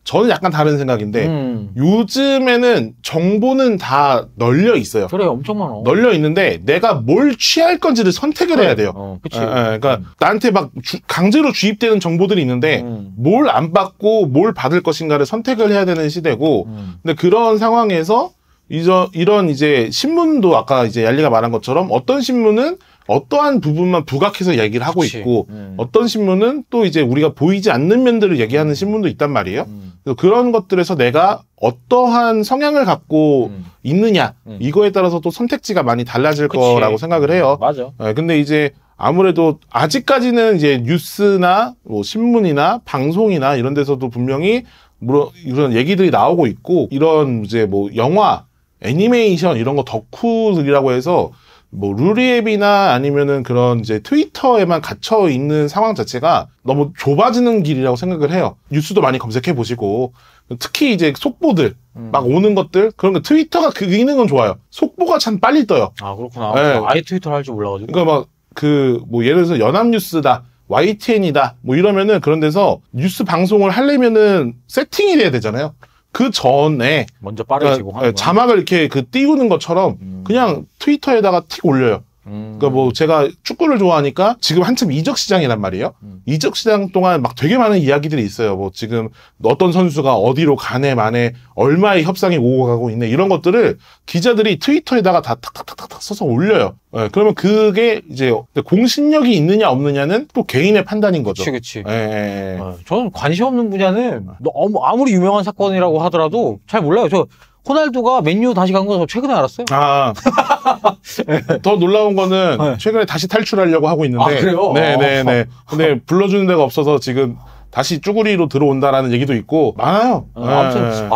저는 약간 다른 생각인데 요즘에는 정보는 다 널려 있어요. 그래, 엄청 많아. 널려 있는데 내가 뭘 취할 건지를 선택을 해야 돼요. 그치. 그러니까 나한테 막 강제로 주입되는 정보들이 있는데 뭘 안 받고 뭘 받을 것인가를 선택을 해야 되는 시대고 근데 그런 상황에서 이런 이제 신문도 아까 이제 얄리가 말한 것처럼 어떤 신문은 어떠한 부분만 부각해서 얘기를 하고 있고 어떤 신문은 또 이제 우리가 보이지 않는 면들을 얘기하는 신문도 있단 말이에요. 그래서 그런 것들에서 내가 어떠한 성향을 갖고 있느냐 이거에 따라서 또 선택지가 많이 달라질 거라고 생각을 해요. 맞아. 근데 이제 아무래도 아직까지는 이제 뉴스나 뭐 신문이나 방송이나 이런 데서도 분명히 물론 이런 얘기들이 나오고 있고 이런 이제 뭐 영화, 애니메이션 이런 거 덕후들이라고 해서 뭐 루리앱이나 아니면은 그런 이제 트위터에만 갇혀 있는 상황 자체가 너무 좁아지는 길이라고 생각을 해요. 뉴스도 많이 검색해 보시고 특히 이제 속보들 막 오는 것들 그런 거 트위터가 그 기능은 좋아요. 속보가 참 빨리 떠요. 아, 그렇구나. 네. 아예 트위터를 할 줄 몰라가지고. 그러니까 막 뭐 예를 들어서 연합뉴스다. YTN이다. 뭐 이러면은 그런 데서 뉴스 방송을 하려면은 세팅이 돼야 되잖아요. 그 전에 먼저 빠르시고 하는 거야. 자막을 이렇게 띄우는 것처럼 그냥 트위터에다가 틱 올려요. 그러니까 뭐 제가 축구를 좋아하니까 지금 한참 이적 시장이란 말이에요. 이적 시장 동안 막 되게 많은 이야기들이 있어요. 뭐 지금 어떤 선수가 어디로 가네 마네 얼마의 협상이 오고 가고 있네 이런 것들을 기자들이 트위터에다가 다 탁탁탁탁 써서 올려요. 그러면 그게 이제 공신력이 있느냐 없느냐는 또 개인의 판단인 거죠. 그치. 예. 저는 관심 없는 분야는 아무리 유명한 사건이라고 하더라도 잘 몰라요. 저 호날두가 맨유 다시 간 거 최근에 알았어요. 더 놀라운 거는 최근에 다시 탈출하려고 하고 있는데. 아, 그래요? 네네네. 근데 불러주는 데가 없어서 지금 다시 쭈구리로 들어온다라는 얘기도 있고 많아요. 아무튼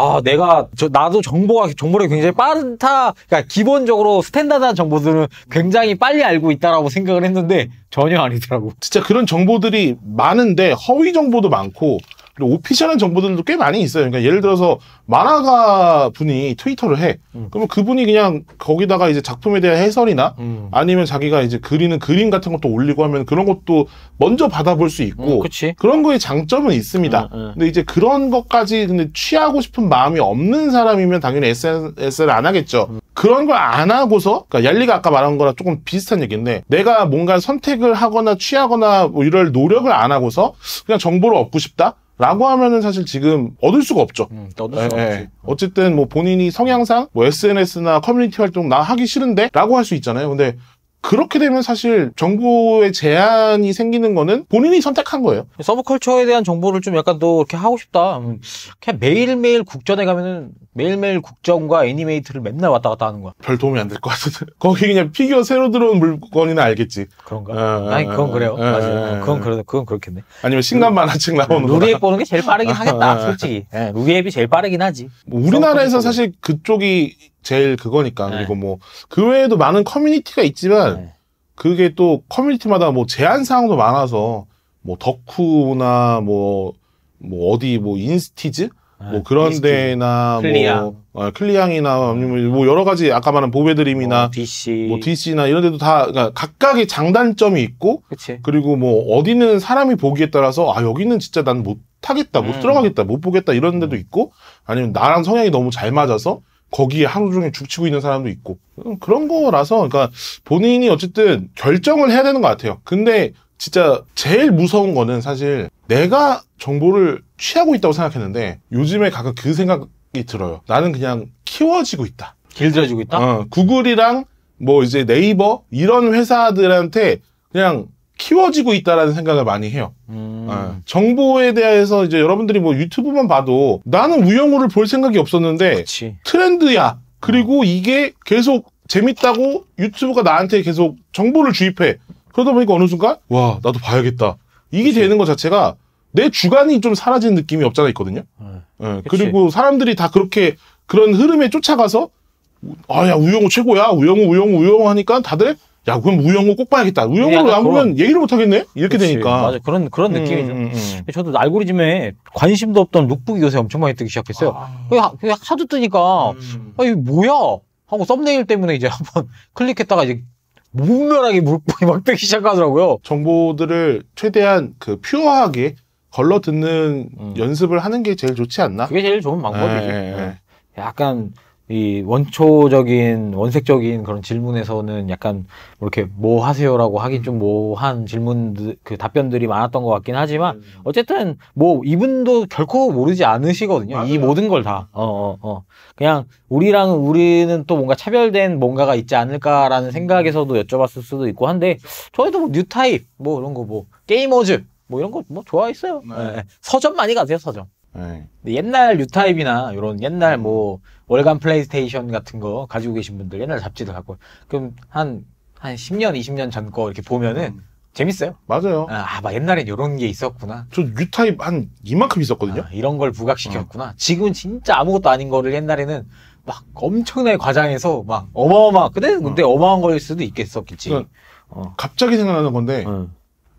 나도 정보력이 굉장히 빠르다. 그러니까 기본적으로 스탠다드한 정보들은 굉장히 빨리 알고 있다라고 생각을 했는데 전혀 아니더라고. 진짜 그런 정보들이 많은데 허위 정보도 많고 그리고 오피셜한 정보들도 꽤 많이 있어요. 그러니까 예를 들어서 만화가 분이 트위터를 해. 그러면 그분이 그냥 거기다가 이제 작품에 대한 해설이나 아니면 자기가 이제 그리는 그림 같은 것도 올리고 하면 그런 것도 먼저 받아볼 수 있고 그런 거에 장점은 있습니다. 근데 이제 그런 것까지 근데 취하고 싶은 마음이 없는 사람이면 당연히 SNS를 안 하겠죠. 그런 걸 안 하고서, 그러니까 얄리가 아까 말한 거랑 조금 비슷한 얘기인데, 내가 뭔가 선택을 하거나 취하거나 뭐 이럴 노력을 안 하고서 그냥 정보를 얻고 싶다? 라고 하면은 사실 지금 얻을 수가 없죠. 얻을 수가 없지. 어쨌든 뭐 본인이 성향상 뭐 SNS나 커뮤니티 활동 나 하기 싫은데? 라고 할 수 있잖아요. 근데 그렇게 되면 사실 정보의 제한이 생기는 거는 본인이 선택한 거예요. 서브컬처에 대한 정보를 좀 약간 또 이렇게 하고 싶다. 그냥 매일매일 국전에 가면은 매일매일 국전과 애니메이트를 맨날 왔다 갔다 하는 거야. 별 도움이 안 될 것 같은데. 거기 그냥 피규어 새로 들어온 물건이나 알겠지. 그런가? 아니, 그건 그래요. 맞아요. 그건 그렇겠네. 아니면 신간 만화책 나오는 거. 루리앱 보는 게 제일 빠르긴 하겠다, 솔직히. 예, 루리앱이 제일 빠르긴 하지. 뭐 우리나라에서 사실 그쪽이 제일 그거니까. 그리고 뭐, 그 외에도 많은 커뮤니티가 있지만, 그게 또 커뮤니티마다 뭐 제한 사항도 많아서, 뭐 덕후나 뭐 어디 뭐 인스티즈? 뭐 그런 데나 클리앙. 뭐 클리앙이나 아니면 뭐 여러 가지 아까 말한 보배드림이나 DC 뭐 DC나 이런 데도 다 그러니까 각각의 장단점이 있고 그치. 그리고 뭐 어디는 사람이 보기에 따라서 아 여기는 진짜 난 못 하겠다 못 들어가겠다 못 보겠다 이런 데도 있고 아니면 나랑 성향이 너무 잘 맞아서 거기에 하루 종일 죽치고 있는 사람도 있고 그런 거라서 그러니까 본인이 어쨌든 결정을 해야 되는 것 같아요. 근데 진짜 제일 무서운 거는 사실 내가 정보를 취하고 있다고 생각했는데 요즘에 가끔 그 생각이 들어요. 나는 그냥 키워지고 있다. 길들여지고 있다? 구글이랑 뭐 이제 네이버 이런 회사들한테 그냥 키워지고 있다라는 생각을 많이 해요. 정보에 대해서 이제 여러분들이 뭐 유튜브만 봐도 나는 우영우를 볼 생각이 없었는데 그치. 트렌드야. 그리고 이게 계속 재밌다고 유튜브가 나한테 계속 정보를 주입해. 그러다 보니까 어느 순간 와 나도 봐야겠다. 이게 되는 것 자체가 내 주관이 좀 사라진 느낌이 없잖아 있거든요. 그리고 사람들이 다 그렇게 그런 흐름에 쫓아가서 야 우영우 최고야. 우영우 하니까 다들 야 그럼 우영우 꼭 봐야겠다. 우영우를 안 보면 얘기를 못 하겠네. 이렇게 그치. 되니까. 맞아. 그런 느낌이죠. 저도 알고리즘에 관심도 없던 룩북이 요새 엄청 많이 뜨기 시작했어요. 그냥 하도 뜨니까 이거 뭐야? 하고 썸네일 때문에 이제 한번 클릭했다가 이제 무분별하게 물고기 막 뜨기 시작하더라고요. 정보들을 최대한 그 퓨어하게 걸러 듣는 연습을 하는 게 제일 좋지 않나? 그게 제일 좋은 방법이지. 약간 이 원색적인 그런 질문에서는 약간 이렇게 뭐 하세요라고 하긴 좀 뭐한 질문 그 답변들이 많았던 것 같긴 하지만 어쨌든 뭐 이분도 결코 모르지 않으시거든요. 맞아요. 이 모든 걸 다. 그냥 우리는 또 뭔가 차별된 뭔가가 있지 않을까라는 생각에서도 여쭤봤을 수도 있고 한데 저희도 뭐 뉴타입 뭐 이런 거 뭐 게이머즈 뭐 이런 거 뭐 좋아했어요. 서점 많이 가세요, 서점. 근데 옛날 뉴타입이나 이런 옛날 뭐 월간 플레이스테이션 같은 거 가지고 계신 분들 옛날 잡지들 갖고 그럼 한 10년, 20년 전 거 이렇게 보면은 재밌어요. 맞아요. 막 옛날엔 이런 게 있었구나. 저 뉴타입 한 이만큼 있었거든요. 이런 걸 부각시켰구나. 지금은 진짜 아무것도 아닌 거를 옛날에는 막 엄청나게 과장해서 막 근데 어마어마한 거일 수도 있겠었겠지. 그러니까 갑자기 생각나는 건데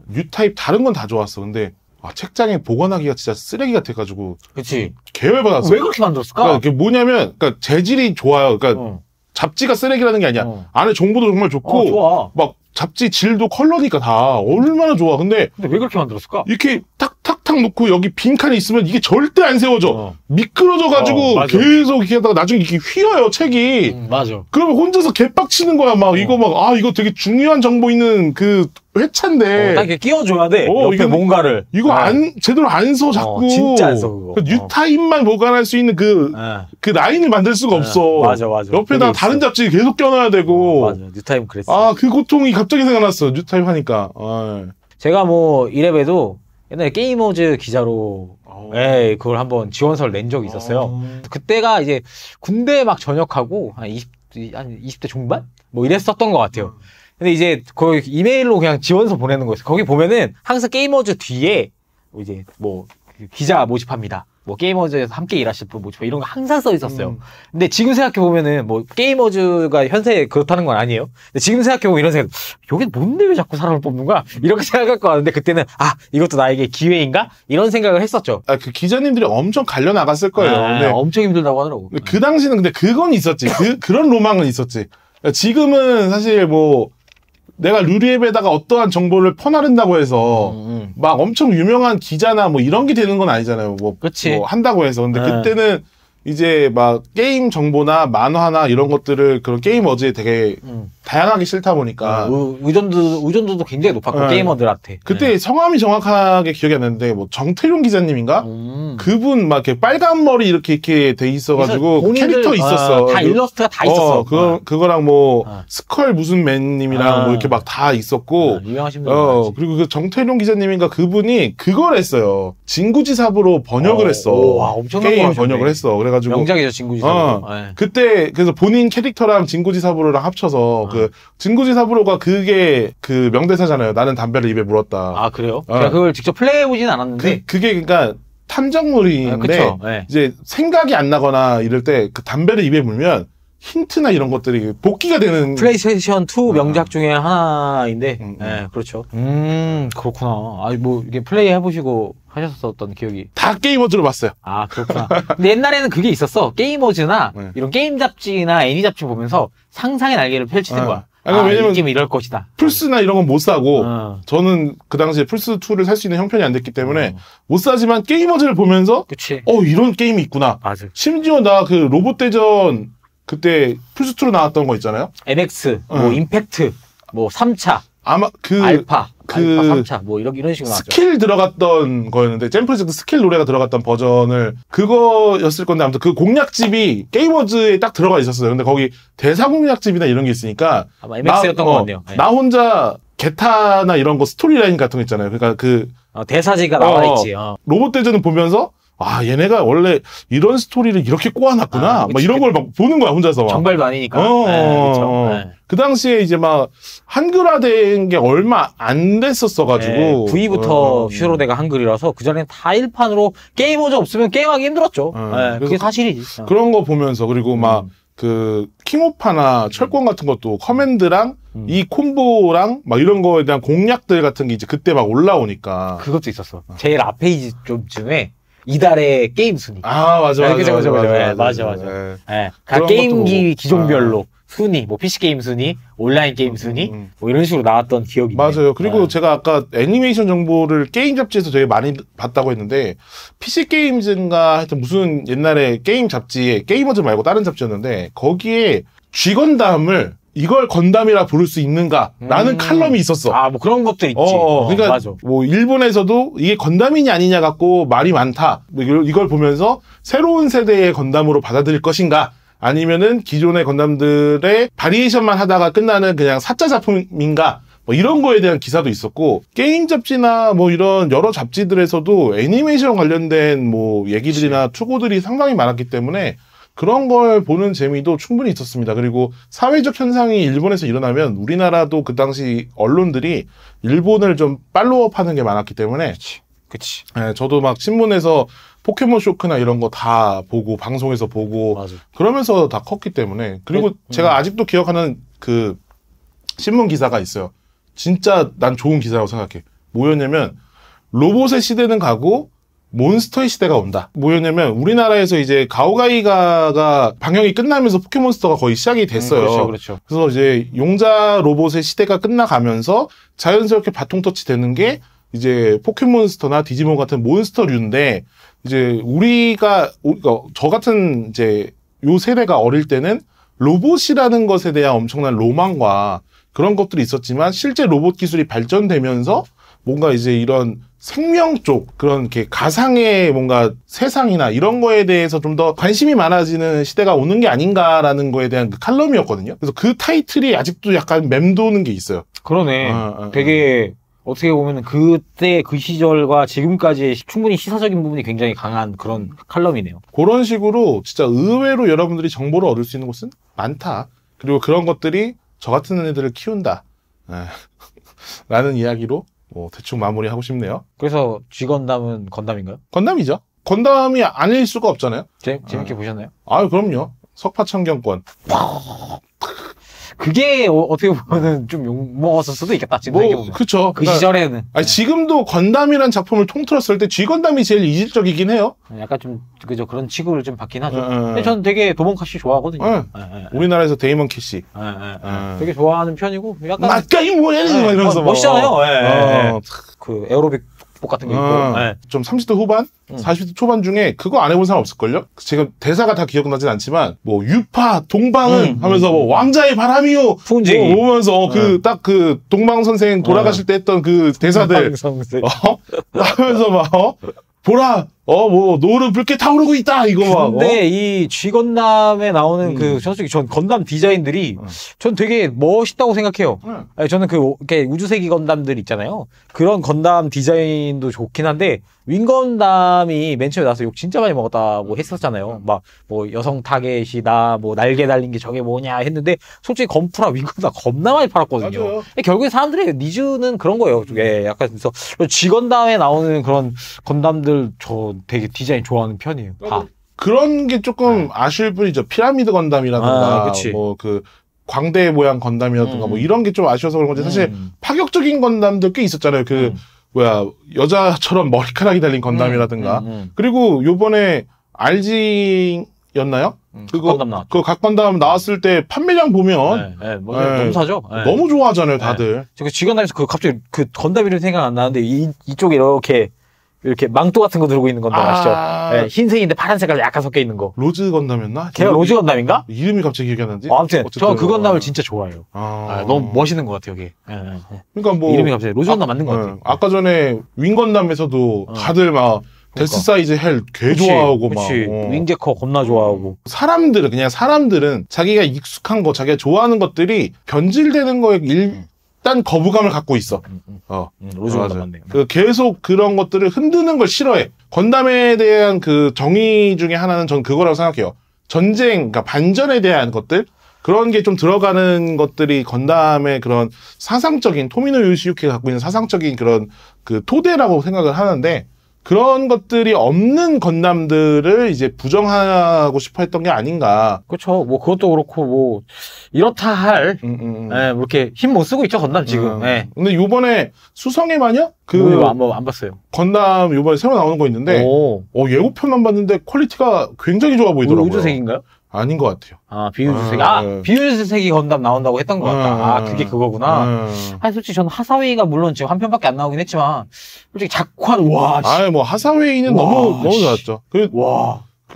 뉴타입 다른 건 다 좋았어. 근데 책장에 보관하기가 진짜 쓰레기 같아가지고. 그치. 계열받았어. 왜 그렇게 만들었을까? 그러니까 그게 뭐냐면, 그러니까 재질이 좋아요. 그러니까 잡지가 쓰레기라는 게 아니야. 안에 정보도 정말 좋고, 좋아. 막 잡지 질도 컬러니까 다 얼마나 좋아. 근데 왜 그렇게 만들었을까? 이렇게 탁탁탁 놓고 여기 빈칸이 있으면 이게 절대 안 세워져. 미끄러져가지고 맞아. 계속 이렇게 하다가 나중에 이렇게 휘어요, 책이. 맞아. 그러면 혼자서 개빡치는 거야. 막 이거 이거 되게 중요한 정보 있는 그 회차인데. 딱 이렇게 끼워줘야 돼. 옆에 이거, 뭔가를. 이거 제대로 안 써, 자꾸. 진짜 안 써, 그거. 뉴타입만 보관할 수 있는 그 라인을 만들 수가 없어. 맞아. 옆에다 다른 잡지 계속 껴놔야 되고. 맞아. 뉴타입 그랬어. 그 고통이 갑자기 생각났어. 뉴타입 하니까. 제가 뭐, 이래봬도 옛날에 게이머즈 기자로, 그걸 한번 지원서를 낸 적이 있었어요. 그때가 이제 군대 막 전역하고, 한 20대 중반? 뭐 이랬었던 것 같아요. 근데 이제 거의 이메일로 그냥 지원서 보내는 거였어요. 거기 보면은 항상 게이머즈 뒤에 이제 뭐 기자 모집합니다. 뭐 게이머즈에서 함께 일하실 분, 뭐 이런 거 항상 써 있었어요. 근데 지금 생각해보면은 뭐 게이머즈가 현재 그렇다는 건 아니에요. 근데 지금 생각해보면 이런 생각, 여긴 뭔데 왜 자꾸 사람을 뽑는 거야? 이렇게 생각할 거 같은데 그때는 이것도 나에게 기회인가? 이런 생각을 했었죠. 그 기자님들이 엄청 갈려 나갔을 거예요. 근데 엄청 힘들다고 하더라고. 그 당시는 근데 그건 있었지. 그런 로망은 있었지. 지금은 사실 뭐 내가 루리앱에다가 어떠한 정보를 퍼나른다고 해서 막 엄청 유명한 기자나 뭐 이런 게 되는 건 아니잖아요. 뭐 한다고 해서. 근데 그때는 이제 막 게임 정보나 만화나 이런 것들을 그런 게이머즈에 되게 다양하게 싫다 보니까 의존도도 굉장히 높았고 게이머들한테. 그때 성함이 정확하게 기억이 안 나는데 뭐 정태룡 기자님인가? 그분 막 이렇게 빨간 머리 이렇게 돼 있어가지고 캐릭터 있었어. 다 일러스트가 다 있었어. 그거랑 뭐 스컬 무슨 맨님이랑 뭐 이렇게 막 다 있었고. 유명하신 분. 그리고 그 정태룡 기자님인가 그분이 그걸 했어요. 진구지사부로 번역을 했어. 와, 엄청난 게임 번역을 했어. 그래가지고 명작이죠, 진구지사부. 그때 그래서 본인 캐릭터랑 진구지사부로랑 합쳐서 그 진구지사부로가 그게 그 명대사잖아요. 나는 담배를 입에 물었다. 그래요? 제가 그걸 직접 플레이해보진 않았는데. 그게 그러니까 탐정물인데 이제 생각이 안 나거나 이럴 때 그 담배를 입에 물면 힌트나 이런 것들이 복귀가 되는 플레이스테이션 2 명작 중에 하나인데. 네, 그렇죠. 그렇구나. 뭐 이게 플레이 해보시고 하셨었던 기억이. 다 게이머즈로 봤어요. 그렇구나. 근데 옛날에는 그게 있었어. 게이머즈나 이런 게임 잡지나 애니 잡지 보면서 상상의 날개를 펼치는 거야. 왜냐면 이 게임은 이럴 것이다. 플스나 이런 건 못 사고 저는 그 당시에 플스2를 살 수 있는 형편이 안 됐기 때문에 못 사지만 게이머즈를 보면서 그치. 이런 게임이 있구나. 맞아. 심지어 나 그 로봇대전 그때 플스2로 나왔던 거 있잖아요. MX, 뭐 임팩트, 뭐 3차. 아마 알파 3차 뭐 이런 식으로 나왔죠. 스킬 들어갔던 거였는데 잼프레스 스킬 노래가 들어갔던 버전을 그거였을 건데 아무튼 그 공략집이 게이머즈에 딱 들어가 있었어요. 근데 거기 대사 공략집이나 이런 게 있으니까 아마 MX였던 것 같네요. 나 혼자 게타나 이런 거 스토리라인 같은 거 있잖아요. 그러니까 그 대사지가 나와 있지. 로봇 대전을 보면서 얘네가 원래 이런 스토리를 이렇게 꼬아놨구나. 막 이런 걸 막 보는 거야, 혼자서. 정발도 아니니까. 그렇죠. 그 당시에 이제 막 한글화된 게 얼마 안 됐었어가지고. V부터 슈로데가 한글이라서 그전엔 다 일판으로 게이머즈 없으면 게임하기 힘들었죠. 그게 사실이지. 그런 거 보면서 그리고 막 그 킹오파나 철권 같은 것도 커맨드랑 이 콤보랑 막 이런 거에 대한 공략들 같은 게 이제 그때 막 올라오니까. 그것도 있었어. 제일 앞페이지 좀쯤에 이달의 게임 순위. 맞아. 각 게임기 기종별로 순위, 뭐 PC 게임 순위, 온라인 게임 순위, 뭐 이런 식으로 나왔던 기억이 있네요. 맞아요. 그리고 제가 아까 애니메이션 정보를 게임 잡지에서 되게 많이 봤다고 했는데 PC 게임즈인가 하여튼 무슨 옛날에 게임 잡지에 게이머즈 말고 다른 잡지였는데 거기에 G건담을 이걸 건담이라 부를 수 있는가라는 칼럼이 있었어. 뭐 그런 것들 있지. 그러니까 맞아. 뭐 일본에서도 이게 건담이냐 아니냐 갖고 말이 많다. 이걸 보면서 새로운 세대의 건담으로 받아들일 것인가? 아니면은 기존의 건담들의 바리에이션만 하다가 끝나는 그냥 사자 작품인가? 뭐 이런 거에 대한 기사도 있었고 게임 잡지나 뭐 이런 여러 잡지들에서도 애니메이션 관련된 뭐 얘기들이나 투고들이 상당히 많았기 때문에 그런 걸 보는 재미도 충분히 있었습니다. 그리고 사회적 현상이 일본에서 일어나면 우리나라도 그 당시 언론들이 일본을 좀 팔로우업하는 게 많았기 때문에 그치. 저도 막 신문에서 포켓몬 쇼크나 이런 거 다 보고 방송에서 보고 맞아. 그러면서 다 컸기 때문에 그리고 제가 아직도 기억하는 그 신문 기사가 있어요. 진짜 난 좋은 기사라고 생각해. 뭐였냐면 로봇의 시대는 가고 몬스터의 시대가 온다. 뭐였냐면 우리나라에서 이제 가오가이가가 방영이 끝나면서 포켓몬스터가 거의 시작이 됐어요. 그렇죠. 그래서 이제 용자 로봇의 시대가 끝나가면서 자연스럽게 바통터치 되는 게 이제 포켓몬스터나 디지몬 같은 몬스터류인데 이제 저 같은 이제 요 세대가 어릴 때는 로봇이라는 것에 대한 엄청난 로망과 그런 것들이 있었지만 실제 로봇 기술이 발전되면서 뭔가 이제 이런 생명 쪽 그런 게 가상의 뭔가 세상이나 이런 거에 대해서 좀 더 관심이 많아지는 시대가 오는 게 아닌가라는 거에 대한 그 칼럼이었거든요. 그래서 그 타이틀이 아직도 약간 맴도는 게 있어요. 그러네. 되게 어떻게 보면 그때 그 시절과 지금까지 충분히 시사적인 부분이 굉장히 강한 그런 칼럼이네요. 그런 식으로 진짜 의외로 여러분들이 정보를 얻을 수 있는 곳은 많다. 그리고 그런 것들이 저 같은 애들을 키운다. 라는 이야기로 대충 마무리하고 싶네요. 그래서 G건담은 건담인가요? 건담이죠. 건담이 아닐 수가 없잖아요. 재밌게 보셨나요? 아, 그럼요. 석파창경권. 그게 어떻게 보면은 좀 욕먹었을 수도 있겠다. 지금 생각해보면. 그쵸. 그 시절에는. 아니, 지금도 건담이란 작품을 통틀었을 때 G건담이 제일 이질적이긴 해요. 약간 좀, 그죠. 그런 취급을 좀 받긴 하죠. 근데 저는 되게 도몬카시 좋아하거든요. 우리나라에서 데이먼 캐시. 되게 좋아하는 편이고, 약간. 나까이 뭐야! 이러면서. 멋있잖아요. 그 에어로빅 복 같은 거 있고. 좀 30대 후반? 40대 초반 중에 그거 안 해본 사람 없을걸요? 지금 대사가 다 기억나진 않지만, 뭐, 유파, 동방은 하면서 뭐, 왕자의 바람이요! 푸은쟁이. 뭐, 오면서 동방 선생 돌아가실 때 했던 그 대사들. 하면서 막, 보라! 뭐, 노을은 붉게 타오르고 있다! 이거 막. 근데 이 G건담에 나오는 솔직히 전 건담 디자인들이 전 되게 멋있다고 생각해요. 아니, 저는 이렇게 우주세기 건담들 있잖아요. 그런 건담 디자인도 좋긴 한데, 윙건담이 맨 처음에 나와서 욕 진짜 많이 먹었다고 했었잖아요. 막, 뭐, 여성 타겟이다, 뭐, 날개 달린 게 저게 뭐냐 했는데, 솔직히 건프라 윙건담 겁나 많이 팔았거든요. 맞아요. 결국에 사람들의 니즈는 그런 거예요. 약간, 그래서 G건담에 나오는 그런 건담들 저 되게 디자인 좋아하는 편이에요. 다. 그런 게 조금 아쉬울 뿐이죠. 피라미드 건담이라든가, 뭐, 광대 모양 건담이라든가, 뭐, 이런 게 좀 아쉬워서 그런 건지, 사실 파격적인 건담들 꽤 있었잖아요. 여자처럼 머리카락이 달린 건담이라든가. 그리고 요번에 RG였나요? 건담 나왔죠. 그 각건담 나왔을 때 판매량 보면. 너무 사죠? 너무 좋아하잖아요, 다들. 제가 G건담에서 갑자기 갑건담 이름 생각 안 나는데, 이쪽에 이렇게 망토 같은 거 들고 있는 건담 아시죠? 흰색인데 파란 색깔 약간 섞여 있는 거. 로즈 건담이었나? 걔가 로즈 건담인가? 이름이 갑자기 기억이 안 나지? 아무튼 저 그 건담을 진짜 좋아해요. 너무 멋있는 것 같아요, 이게. 그러니까 뭐 이름이 갑자기 로즈 건담 맞는 것 같아요. 아까 전에 윙 건담에서도 다들 막 데스 사이즈 헬 개 좋아하고 막. 윙제커 겁나 좋아하고. 사람들은 자기가 익숙한 거, 자기가 좋아하는 것들이 변질되는 거에 일단 거부감을 갖고 있어. 로즈 건담 맞네요. 계속 그런 것들을 흔드는 걸 싫어해. 건담에 대한 그 정의 중에 하나는 전 그거라고 생각해요. 그러니까 반전에 대한 것들? 그런 게 좀 들어가는 것들이 건담의 그런 사상적인, 토미노 요시유키가 갖고 있는 사상적인 그런 그 토대라고 생각을 하는데, 그런 것들이 없는 건담들을 이제 부정하고 싶어 했던 게 아닌가. 그렇죠. 뭐 그것도 그렇고 뭐 이렇다 할 뭐 이렇게 힘 못 쓰고 있죠, 건담 지금. 근데 요번에 수성의 마녀? 안 봤어요. 건담 요번에 새로 나오는 거 있는데 예고편만 봤는데 퀄리티가 굉장히 좋아 보이더라고요. 우주색인가요? 아닌 것 같아요. 비우주색. 비우주색이 건담 나온다고 했던 것 같다. 그게 그거구나. 솔직히 저는 하사웨이가 물론 지금 한 편밖에 안 나오긴 했지만, 솔직히 작화는, 뭐, 하사웨이는 너무 좋았죠.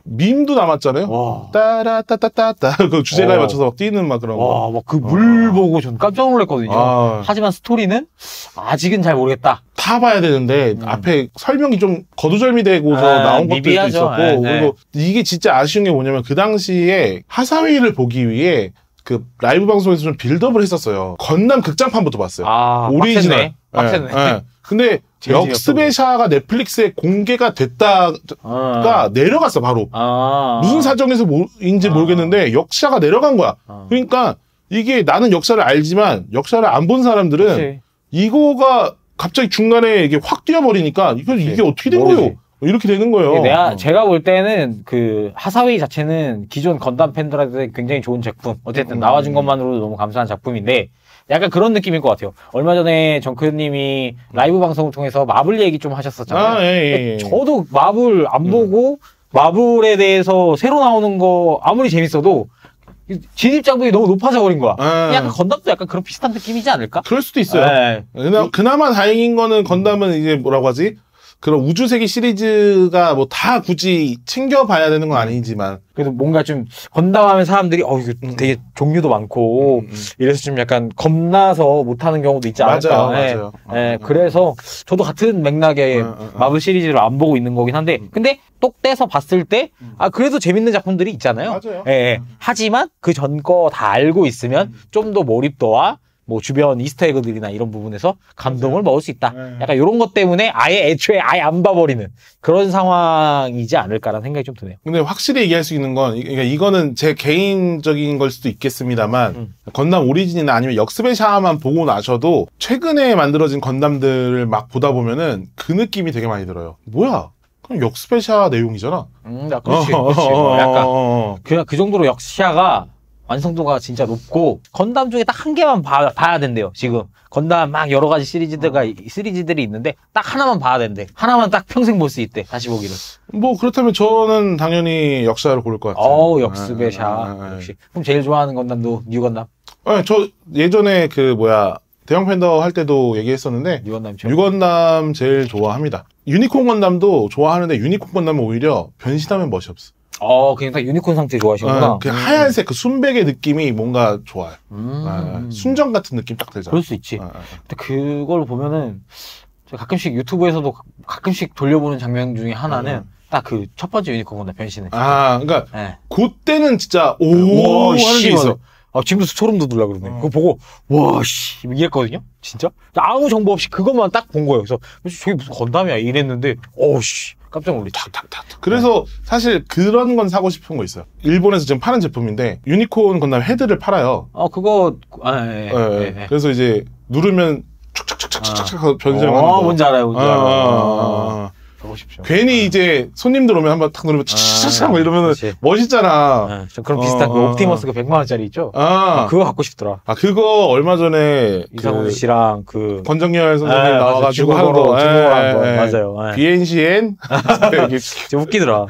밈도 남았잖아요. 따라따따따따. 그 주제가에 맞춰서 막 뛰는 막 그런 거. 그 물 보고 전 깜짝 놀랐거든요. 하지만 스토리는 아직은 잘 모르겠다. 타봐야 되는데 앞에 설명이 좀 거두절미되고서 나온 것들도 있었고 그리고 이게 진짜 아쉬운 게 뭐냐면 그 당시에 하사웨이를 보기 위해 그 라이브 방송에서 좀 빌드업을 했었어요. 건담 극장판부터 봤어요. 오리지널. 빡셌네. 근데 역스페샤가 넷플릭스에 공개가 됐다가 내려갔어 바로. 무슨 사정에서인지 모르겠는데 역사가 내려간 거야. 그러니까 이게 나는 역사를 알지만 역사를 안 본 사람들은 이거가 갑자기 중간에 이게 확 뛰어버리니까 이게 어떻게 된 거예요? 이렇게 되는 거예요. 제가 볼 때는 그 하사웨이 자체는 기존 건담 팬들한테 굉장히 좋은 작품. 어쨌든 나와준 것만으로도 너무 감사한 작품인데 약간 그런 느낌일 것 같아요. 얼마 전에 정크님이 라이브 방송을 통해서 마블 얘기 좀 하셨었잖아요. 저도 마블 안 보고 마블에 대해서 새로 나오는 거 아무리 재밌어도 진입장벽이 너무 높아져 버린 거야. 약간 건담도 약간 그런 비슷한 느낌이지 않을까? 그럴 수도 있어요. 그나마 다행인 거는 건담은 이제 뭐라고 하지? 그런 우주세기 시리즈가 뭐 다 굳이 챙겨봐야 되는 건 아니지만 그래도 뭔가 좀 건담하면 사람들이 이거 되게 종류도 많고 이래서 좀 약간 겁나서 못하는 경우도 있지 않을까. 맞아요. 그래서 저도 같은 맥락의 마블 시리즈를 안 보고 있는 거긴 한데 근데 똑 떼서 봤을 때 그래도 재밌는 작품들이 있잖아요. 맞아요. 하지만 그 전 거 다 알고 있으면 좀 더 몰입도와 뭐 주변 이스터에그들이나 이런 부분에서 감동을 먹을 수 있다. 약간 이런 것 때문에 애초에 안 봐버리는 그런 상황이지 않을까라는 생각이 좀 드네요. 근데 확실히 얘기할 수 있는 건 그러니까 이거는 제 개인적인 걸 수도 있겠습니다만 건담 오리진이나 아니면 역스페샤만 보고 나셔도 최근에 만들어진 건담들을 막 보다 보면은 그 느낌이 되게 많이 들어요. 뭐야? 그럼 역스페샤 내용이잖아. 그렇지. 뭐 약간 그냥 그 정도로 역시아가 완성도가 진짜 높고 건담 중에 딱 한 개만 봐야 된대요. 지금 건담 막 여러 가지 시리즈들이 있는데 딱 하나만 봐야 된대. 하나만 딱 평생 볼 수 있대. 다시 보기를. 뭐 그렇다면 저는 당연히 역사를 고를 것 같아요. 역스베샤 역시. 그럼 제일 좋아하는 건담도 뉴 건담? 저 예전에 대형 팬더 할 때도 얘기했었는데 뉴 건담 제일 좋아합니다. 유니콘 건담도 좋아하는데 유니콘 건담은 오히려 변신하면 멋이 없어. 그냥 다 유니콘 상태 좋아하시구나. 그 하얀색 그 순백의 느낌이 뭔가 좋아요. 순정 같은 느낌 딱 들잖아. 그럴 수 있지. 근데 그걸 보면은 가끔씩 유튜브에서도 가끔씩 돌려보는 장면 중에 하나는 딱 그 첫 번째 유니콘 건담 변신을. 그러니까 그때는 진짜 하는 게 있어. 지금도 소름 돋으려고 그러네. 그거 보고, 이랬거든요? 진짜? 아무 정보 없이 그것만 딱 본 거예요. 그래서, 저게 무슨 건담이야? 이랬는데, 깜짝 놀랐지. 그래서 사실 그런 건 사고 싶은 거 있어요. 일본에서 지금 파는 제품인데, 유니콘 건담 헤드를 팔아요. 그래서 이제 누르면 촉촉촉촉촉촉 변신하는 거. 뭔지 알아요. 보고 싶죠. 괜히 이제 손님들 오면 한번 탁 누르면 촥촥촥 이러면은 멋있잖아. 그런 비슷한 그 옵티머스 그 100만원짜리 있죠? 그거 갖고 싶더라. 그거 얼마 전에 이상훈 씨랑 권정열 선생님 나와가지고 한 거. 맞아요. BNCN 진짜 웃기더라.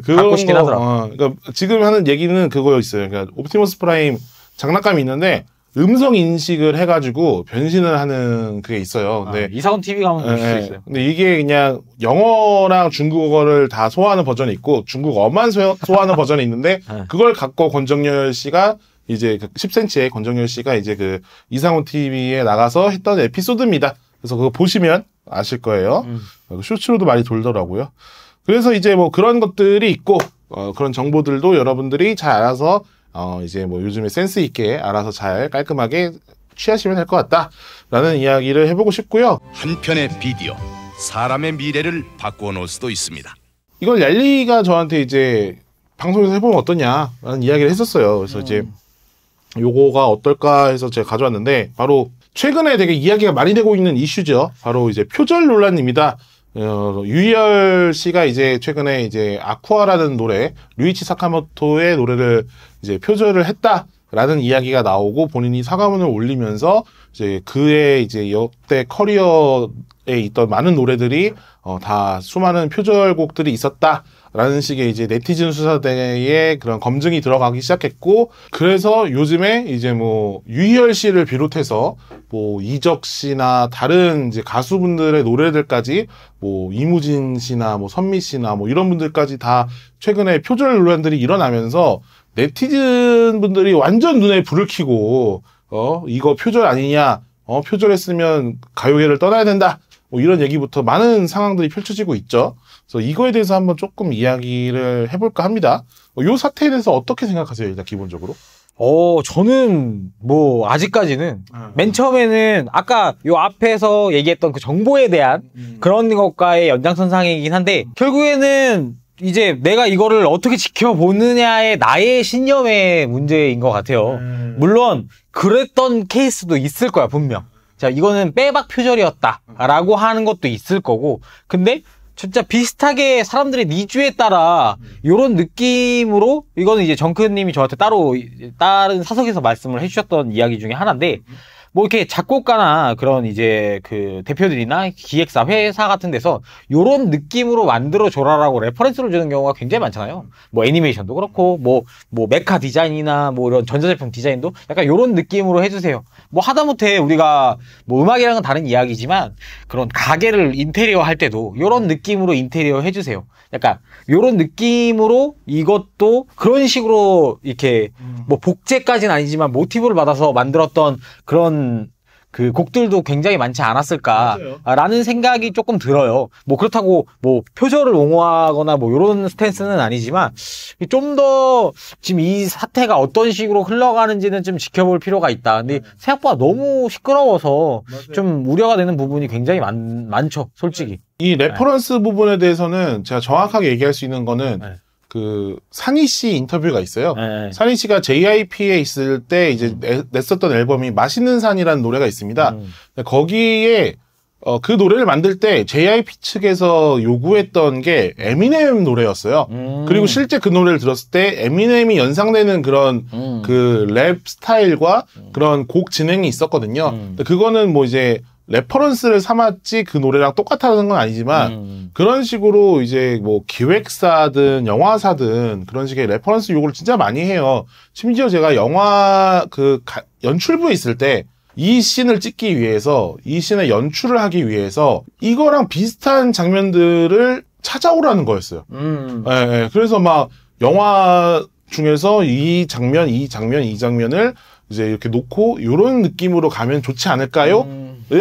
갖고 싶긴 하더라. 그러니까 지금 하는 얘기는 그거였어요. 그러니까 옵티머스 프라임 장난감이 있는데 음성 인식을 해가지고 변신을 하는 그게 있어요. 근데 이사원 TV 가면 볼 수 있어요. 근데 이게 그냥 영어랑 중국어를 다 소화하는 버전이 있고 중국어만 소화하는 버전이 있는데 그걸 갖고 권정열 씨가 이제 10cm의 권정열 씨가 이제 그 이상훈 TV에 나가서 했던 에피소드입니다. 그래서 그거 보시면 아실 거예요. 쇼츠로도 많이 돌더라고요. 그래서 이제 뭐 그런 것들이 있고 그런 정보들도 여러분들이 잘 알아서 이제 뭐 요즘에 센스 있게 알아서 잘 깔끔하게 취하시면 될 것 같다라는 이야기를 해보고 싶고요. 한 편의 비디오, 사람의 미래를 바꾸어 놓을 수도 있습니다. 이걸 얄리가 저한테 이제 방송에서 해보면 어떠냐라는 이야기를 했었어요. 그래서 이제 요거가 어떨까 해서 제가 가져왔는데 바로 최근에 되게 이야기가 많이 되고 있는 이슈죠. 바로 이제 표절 논란입니다. 유희열 씨가 이제 최근에 이제 아쿠아라는 노래, 류이치 사카모토의 노래를 이제 표절을 했다라는 이야기가 나오고 본인이 사과문을 올리면서 이제 그의 이제 역대 커리어에 있던 많은 노래들이 다 수많은 표절곡들이 있었다라는 식의 이제 네티즌 수사대에 그런 검증이 들어가기 시작했고, 그래서 요즘에 이제 뭐 유희열 씨를 비롯해서 뭐 이적 씨나 다른 이제 가수분들의 노래들까지 뭐 이무진 씨나 뭐 선미 씨나 뭐 이런 분들까지 다 최근에 표절 논란들이 일어나면서 네티즌 분들이 완전 눈에 불을 켜고 이거 표절 아니냐, 표절했으면 가요계를 떠나야 된다, 뭐 이런 얘기부터 많은 상황들이 펼쳐지고 있죠. 그래서 이거에 대해서 한번 조금 이야기를 해볼까 합니다. 이 사태에 대해서 어떻게 생각하세요, 일단 기본적으로? 저는 뭐 아직까지는 맨 처음에는 아까 요 앞에서 얘기했던 그 정보에 대한 그런 것과의 연장선상이긴 한데, 결국에는 이제 내가 이거를 어떻게 지켜보느냐의 나의 신념의 문제인 것 같아요. 물론 그랬던 케이스도 있을 거야, 분명. 자, 이거는 빼박 표절이었다라고 하는 것도 있을 거고, 근데 진짜 비슷하게 사람들의 니즈에 따라 요런 느낌으로, 이거는 이제 정크님이 저한테 따로 다른 사석에서 말씀을 해주셨던 이야기 중에 하나인데, 뭐 이렇게 작곡가나 그런 이제 그 대표들이나 기획사, 회사 같은 데서 요런 느낌으로 만들어줘라라고 레퍼런스를 주는 경우가 굉장히 많잖아요. 뭐 애니메이션도 그렇고, 뭐 메카 디자인이나 뭐 이런 전자제품 디자인도 약간 요런 느낌으로 해주세요. 뭐 하다못해 우리가 뭐 음악이랑은 다른 이야기지만 그런 가게를 인테리어 할 때도 요런 느낌으로 인테리어 해주세요. 약간 요런 느낌으로 이것도 그런 식으로 이렇게 뭐 복제까지는 아니지만 모티브를 받아서 만들었던 그런 그 곡들도 굉장히 많지 않았을까라는 생각이 조금 들어요. 뭐 그렇다고 뭐 표절을 옹호하거나 뭐 요런 스탠스는 아니지만 좀 더 지금 이 사태가 어떤 식으로 흘러가는지는 좀 지켜볼 필요가 있다. 근데 생각보다 너무 시끄러워서 좀 우려가 되는 부분이 굉장히 많죠, 솔직히. 이 레퍼런스 부분에 대해서는 제가 정확하게 얘기할 수 있는 거는 그 산이 씨 인터뷰가 있어요. 산이 씨가 JYP에 있을 때 이제 냈었던 앨범이 맛있는 산이라는 노래가 있습니다. 거기에 그 노래를 만들 때 JYP 측에서 요구했던 게 에미넴 노래였어요. 그리고 실제 그 노래를 들었을 때 에미넴이 연상되는 그런 그 랩 스타일과 그런 곡 진행이 있었거든요. 근데 그거는 뭐 이제 레퍼런스를 삼았지 그 노래랑 똑같다는 건 아니지만 그런 식으로 이제 뭐 기획사든 영화사든 그런 식의 레퍼런스 요구를 진짜 많이 해요. 심지어 제가 영화 연출부에 있을 때 이 씬을 찍기 위해서 이 씬의 연출을 하기 위해서 이거랑 비슷한 장면들을 찾아오라는 거였어요. 예. 그래서 막 영화 중에서 이 장면을 이제 이렇게 놓고 이런 느낌으로 가면 좋지 않을까요?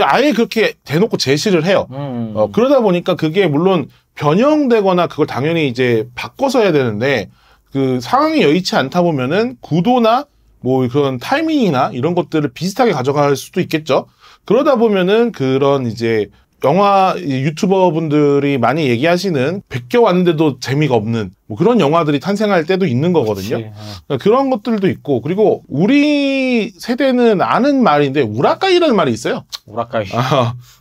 아예 그렇게 대놓고 제시를 해요. 그러다 보니까 그게 물론 변형되거나 그걸 당연히 이제 바꿔서 해야 되는데 그 상황이 여의치 않다 보면은 구도나 뭐 그런 타이밍이나 이런 것들을 비슷하게 가져갈 수도 있겠죠. 그러다 보면은 그런 이제 영화 유튜버 분들이 많이 얘기하시는 베껴 왔는데도 재미가 없는 뭐 그런 영화들이 탄생할 때도 있는 거거든요. 그런 것들도 있고 그리고 우리 세대는 아는 말인데 우라카이라는 말이 있어요. 우라카이.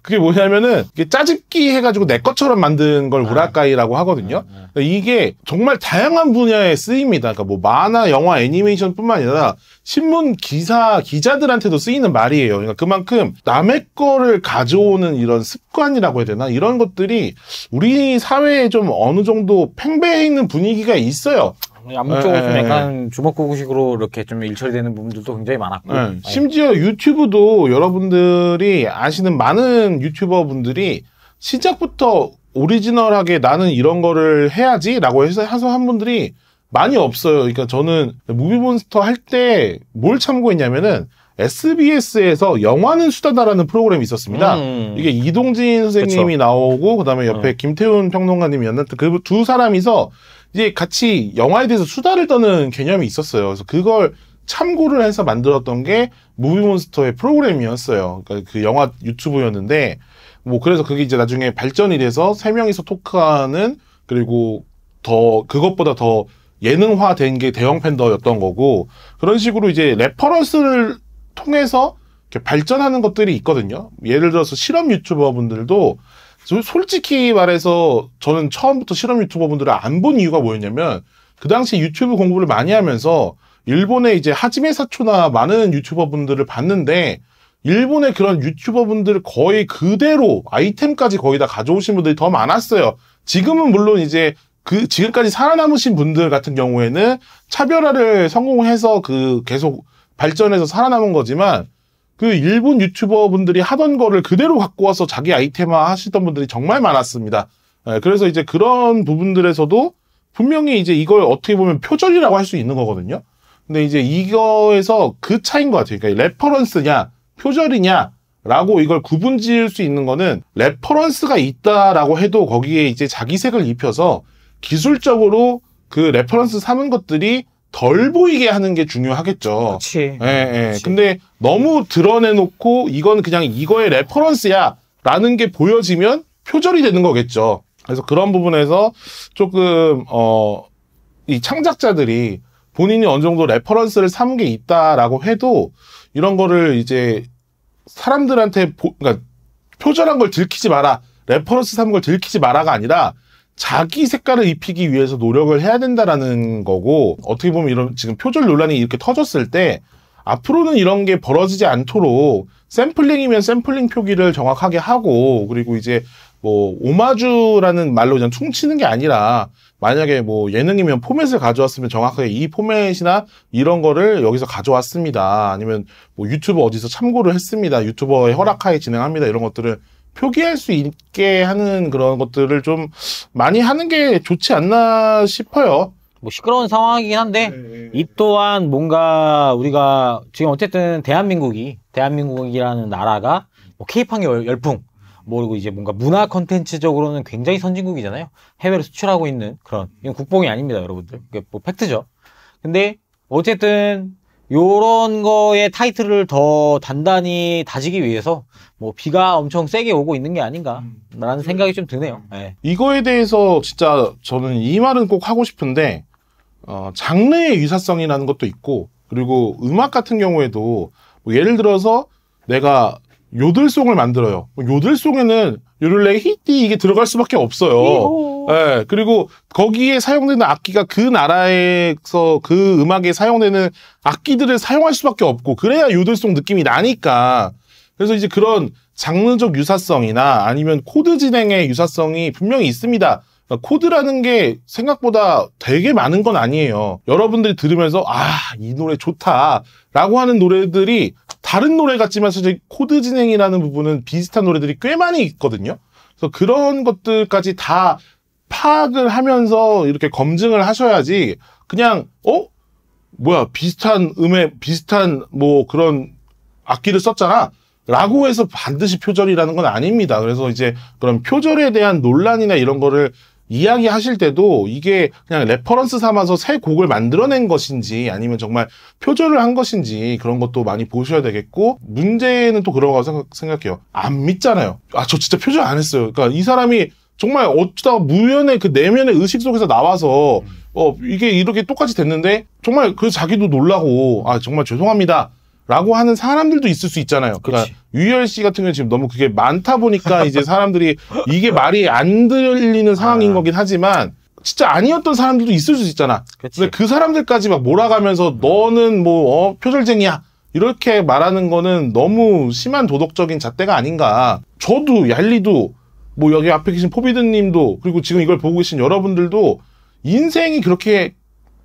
그게 뭐냐면은 이게 짜집기 해가지고 내 것처럼 만든 걸 우라카이라고 하거든요. 이게 정말 다양한 분야에 쓰입니다. 그러니까 뭐 만화, 영화, 애니메이션뿐만 아니라 신문 기자들한테도 쓰이는 말이에요. 그러니까 그만큼 남의 거를 가져오는 이런 습관이라고 해야 되나? 이런 것들이 우리 사회에 좀 어느 정도 팽배해 있는 분위기가 있어요. 양쪽으로 좀 약간 주먹구구식으로 이렇게 좀 일처리 되는 부분들도 굉장히 많았고. 심지어 유튜브도 여러분들이 아시는 많은 유튜버 분들이 시작부터 오리지널하게 나는 이런 거를 해야지 라고 해서 한 분들이 많이 없어요. 그러니까 저는 무비몬스터 할 때 뭘 참고했냐면은 SBS에서 영화는 수다다라는 프로그램이 있었습니다. 이게 이동진 선생님이 나오고 그다음에 옆에 김태훈 평론가님이었는데 그 두 사람이서 이제 같이 영화에 대해서 수다를 떠는 개념이 있었어요. 그래서 그걸 참고를 해서 만들었던 게 무비몬스터의 프로그램이었어요. 그러니까 그 영화 유튜브였는데 뭐 그래서 그게 이제 나중에 발전이 돼서 세 명이서 토크하는 그리고 더 그것보다 더 예능화된 게 대형 팬더였던 거고 그런 식으로 이제 레퍼런스를 통해서 이렇게 발전하는 것들이 있거든요. 예를 들어서 실험 유튜버 분들도 솔직히 말해서 저는 처음부터 실험 유튜버 분들을 안 본 이유가 뭐였냐면 그 당시 유튜브 공부를 많이 하면서 일본의 이제 하지메 사초나 많은 유튜버 분들을 봤는데 일본의 그런 유튜버 분들을 거의 그대로 아이템까지 거의 다 가져오신 분들이 더 많았어요. 지금은 물론 이제 지금까지 살아남으신 분들 같은 경우에는 차별화를 성공해서 계속 발전해서 살아남은 거지만 그 일본 유튜버 분들이 하던 거를 그대로 갖고 와서 자기 아이템화 하시던 분들이 정말 많았습니다. 그래서 이제 그런 부분들에서도 분명히 이제 이걸 어떻게 보면 표절이라고 할 수 있는 거거든요. 근데 이제 이거에서 그 차이인 것 같아요. 그러니까 레퍼런스냐, 표절이냐, 라고 이걸 구분 지을 수 있는 거는 레퍼런스가 있다라고 해도 거기에 이제 자기 색을 입혀서 기술적으로 그 레퍼런스 삼은 것들이 덜 보이게 하는 게 중요하겠죠. 그렇지. 근데 너무 드러내놓고 이건 그냥 이거의 레퍼런스야 라는 게 보여지면 표절이 되는 거겠죠. 그래서 그런 부분에서 조금 이 창작자들이 본인이 어느 정도 레퍼런스를 삼은 게 있다라고 해도 이런 거를 이제 사람들한테 그러니까 표절한 걸 들키지 마라, 레퍼런스 삼은 걸 들키지 마라가 아니라 자기 색깔을 입히기 위해서 노력을 해야 된다라는 거고 어떻게 보면 이런 지금 표절 논란이 이렇게 터졌을 때 앞으로는 이런 게 벌어지지 않도록 샘플링이면 샘플링 표기를 정확하게 하고 그리고 이제 뭐 오마주라는 말로 그냥 퉁치는 게 아니라 만약에 뭐 예능이면 포맷을 가져왔으면 정확하게 이 포맷이나 이런 거를 여기서 가져왔습니다. 아니면 뭐 유튜버 어디서 참고를 했습니다. 유튜버의 허락하에 진행합니다. 이런 것들을 표기할 수 있게 하는 그런 것들을 좀 많이 하는 게 좋지 않나 싶어요. 뭐 시끄러운 상황이긴 한데 이 또한 뭔가 우리가 지금 어쨌든 대한민국이라는 나라가 뭐 K-팝 열풍 뭐 그리고 이제 뭔가 문화 컨텐츠적으로는 굉장히 선진국이잖아요. 해외로 수출하고 있는 그런 이건 국뽕이 아닙니다, 여러분들. 이게 뭐 팩트죠. 근데 어쨌든 요런 거의 타이틀을 더 단단히 다지기 위해서 뭐 비가 엄청 세게 오고 있는 게 아닌가라는 생각이 좀 드네요. 네. 이거에 대해서 진짜 저는 이 말은 꼭 하고 싶은데 장르의 유사성이라는 것도 있고 그리고 음악 같은 경우에도 뭐 예를 들어서 내가 요들송을 만들어요. 요들송에는 요를레 히띠 이게 들어갈 수밖에 없어요. 예, 그리고 거기에 사용되는 악기가 그 나라에서 그 음악에 사용되는 악기들을 사용할 수밖에 없고 그래야 요들송 느낌이 나니까. 그래서 이제 그런 장르적 유사성이나 아니면 코드 진행의 유사성이 분명히 있습니다. 그러니까 코드라는 게 생각보다 되게 많은 건 아니에요. 여러분들이 들으면서 이 노래 좋다라고 하는 노래들이 다른 노래 같지만 사실 코드 진행이라는 부분은 비슷한 노래들이 꽤 많이 있거든요. 그래서 그런 것들까지 다 파악을 하면서 이렇게 검증을 하셔야지 그냥 뭐야 비슷한 음에 비슷한 뭐 그런 악기를 썼잖아 라고 해서 반드시 표절이라는 건 아닙니다. 그래서 이제 그런 표절에 대한 논란이나 이런 거를 이야기하실 때도 이게 그냥 레퍼런스 삼아서 새 곡을 만들어낸 것인지 아니면 정말 표절을 한 것인지 그런 것도 많이 보셔야 되겠고, 문제는 또 그런 거 생각해요. 안 믿잖아요. 저 진짜 표절 안 했어요. 그러니까 이 사람이 정말 어쩌다가 무연의 그 내면의 의식 속에서 나와서 이게 이렇게 똑같이 됐는데 정말 그 자기도 놀라고 정말 죄송합니다 라고 하는 사람들도 있을 수 있잖아요. 그러니까 유희열 씨 같은 경우는 지금 너무 그게 많다 보니까 이제 사람들이 이게 말이 안 들리는 상황인 거긴 하지만 진짜 아니었던 사람들도 있을 수 있잖아. 근데 그 사람들까지 막 몰아가면서 너는 뭐 표절쟁이야 이렇게 말하는 거는 너무 심한 도덕적인 잣대가 아닌가. 저도 얄리도 뭐 여기 앞에 계신 포비드님도 그리고 지금 이걸 보고 계신 여러분들도 인생이 그렇게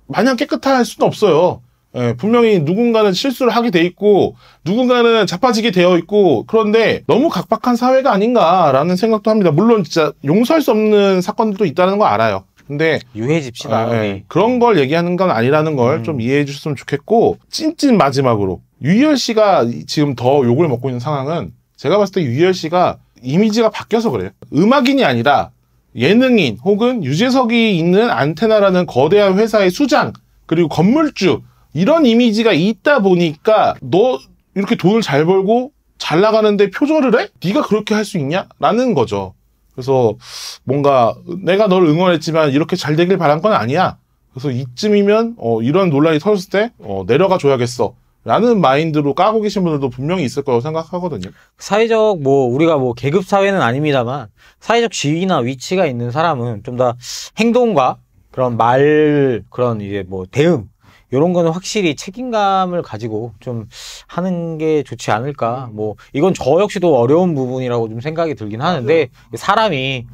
마냥 깨끗할 수는 없어요. 예, 분명히 누군가는 실수를 하게 돼 있고 누군가는 자빠지게 되어 있고 그런데 너무 각박한 사회가 아닌가라는 생각도 합니다. 물론 진짜 용서할 수 없는 사건들도 있다는 거 알아요. 근데 유해집시다. 그런 걸 얘기하는 건 아니라는 걸 좀 이해해 주셨으면 좋겠고, 찐찐 마지막으로 유희열 씨가 지금 더 욕을 먹고 있는 상황은 제가 봤을 때 유희열 씨가 이미지가 바뀌어서 그래요. 음악인이 아니라 예능인 혹은 유재석이 있는 안테나라는 거대한 회사의 수장 그리고 건물주 이런 이미지가 있다 보니까 너 이렇게 돈을 잘 벌고 잘 나가는데 표절을 해? 네가 그렇게 할 수 있냐? 라는 거죠. 그래서 뭔가 내가 널 응원했지만 이렇게 잘 되길 바란 건 아니야. 그래서 이쯤이면 이런 논란이 터졌을 때 내려가 줘야겠어 라는 마인드로 까고 계신 분들도 분명히 있을 거라고 생각하거든요. 사회적 우리가 계급 사회는 아닙니다만 사회적 지위나 위치가 있는 사람은 좀 더 행동과 그런 그런 이제 대응 이런 거는 확실히 책임감을 가지고 좀 하는 게 좋지 않을까. 이건 저 역시도 어려운 부분이라고 좀 생각이 들긴 하는데, 사람이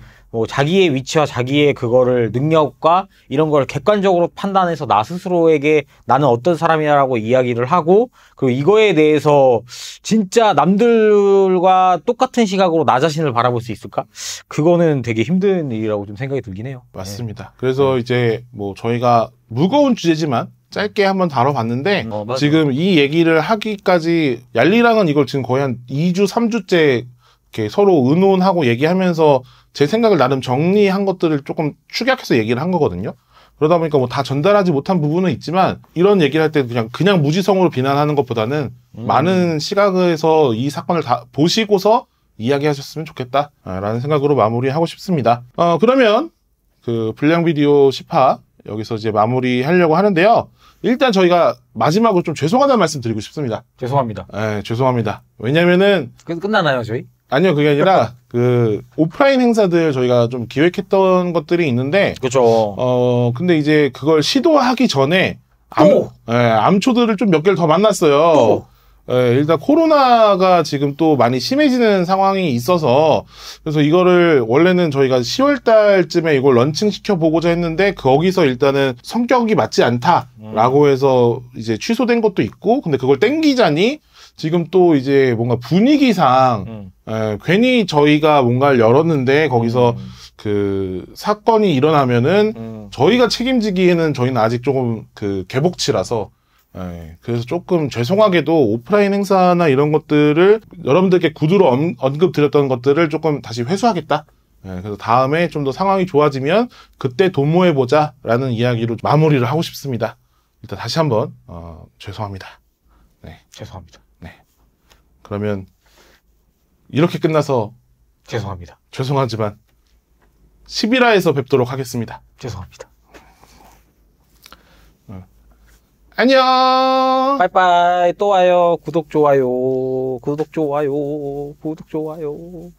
자기의 위치와 자기의 그거를 능력과 이런 걸 객관적으로 판단해서 나 스스로에게 나는 어떤 사람이라고 이야기를 하고, 그리고 이거에 대해서 진짜 남들과 똑같은 시각으로 나 자신을 바라볼 수 있을까? 그거는 되게 힘든 일이라고 좀 생각이 들긴 해요. 맞습니다. 그래서 이제 저희가 무거운 주제지만 짧게 한번 다뤄봤는데 지금 이 얘기를 하기까지 얄리랑은 이걸 지금 거의 한 2주, 3주째 이렇게 서로 의논하고 얘기하면서 제 생각을 나름 정리한 것들을 조금 축약해서 얘기를 한 거거든요. 그러다 보니까 다 전달하지 못한 부분은 있지만 이런 얘기를 할 때 그냥 무지성으로 비난하는 것보다는 많은 시각에서 이 사건을 다 보시고서 이야기하셨으면 좋겠다라는 생각으로 마무리하고 싶습니다. 그러면 그 불량 비디오 10화 여기서 이제 마무리하려고 하는데요. 일단 저희가 마지막으로 좀 죄송하다는 말씀 드리고 싶습니다. 죄송합니다. 네, 죄송합니다. 왜냐면은 끝나나요, 저희? 아니요, 그게 아니라 그 오프라인 행사들 저희가 좀 기획했던 것들이 있는데, 그렇죠. 근데 이제 그걸 시도하기 전에 암초들을 좀 몇 개를 더 만났어요. 일단 코로나가 지금 또 많이 심해지는 상황이 있어서 그래서 이거를 원래는 저희가 10월 달쯤에 이걸 런칭 시켜보고자 했는데 거기서 일단은 성격이 맞지 않다라고 해서 이제 취소된 것도 있고, 근데 그걸 땡기자니 지금 또 이제 뭔가 분위기상 괜히 저희가 뭔가를 열었는데 거기서 그 사건이 일어나면은 저희가 책임지기에는 저희는 아직 조금 그 개복치라서 그래서 조금 죄송하게도 오프라인 행사나 이런 것들을 여러분들께 구두로 언급드렸던 것들을 조금 다시 회수하겠다. 그래서 다음에 좀 더 상황이 좋아지면 그때 도모해보자 라는 이야기로 마무리를 하고 싶습니다. 일단 다시 한번 죄송합니다. 네, 죄송합니다. 네. 그러면 이렇게 끝나서 죄송합니다. 죄송하지만 11화에서 뵙도록 하겠습니다. 죄송합니다. 안녕. 빠이빠이. 또 와요. 구독, 좋아요. 구독, 좋아요. 구독, 좋아요.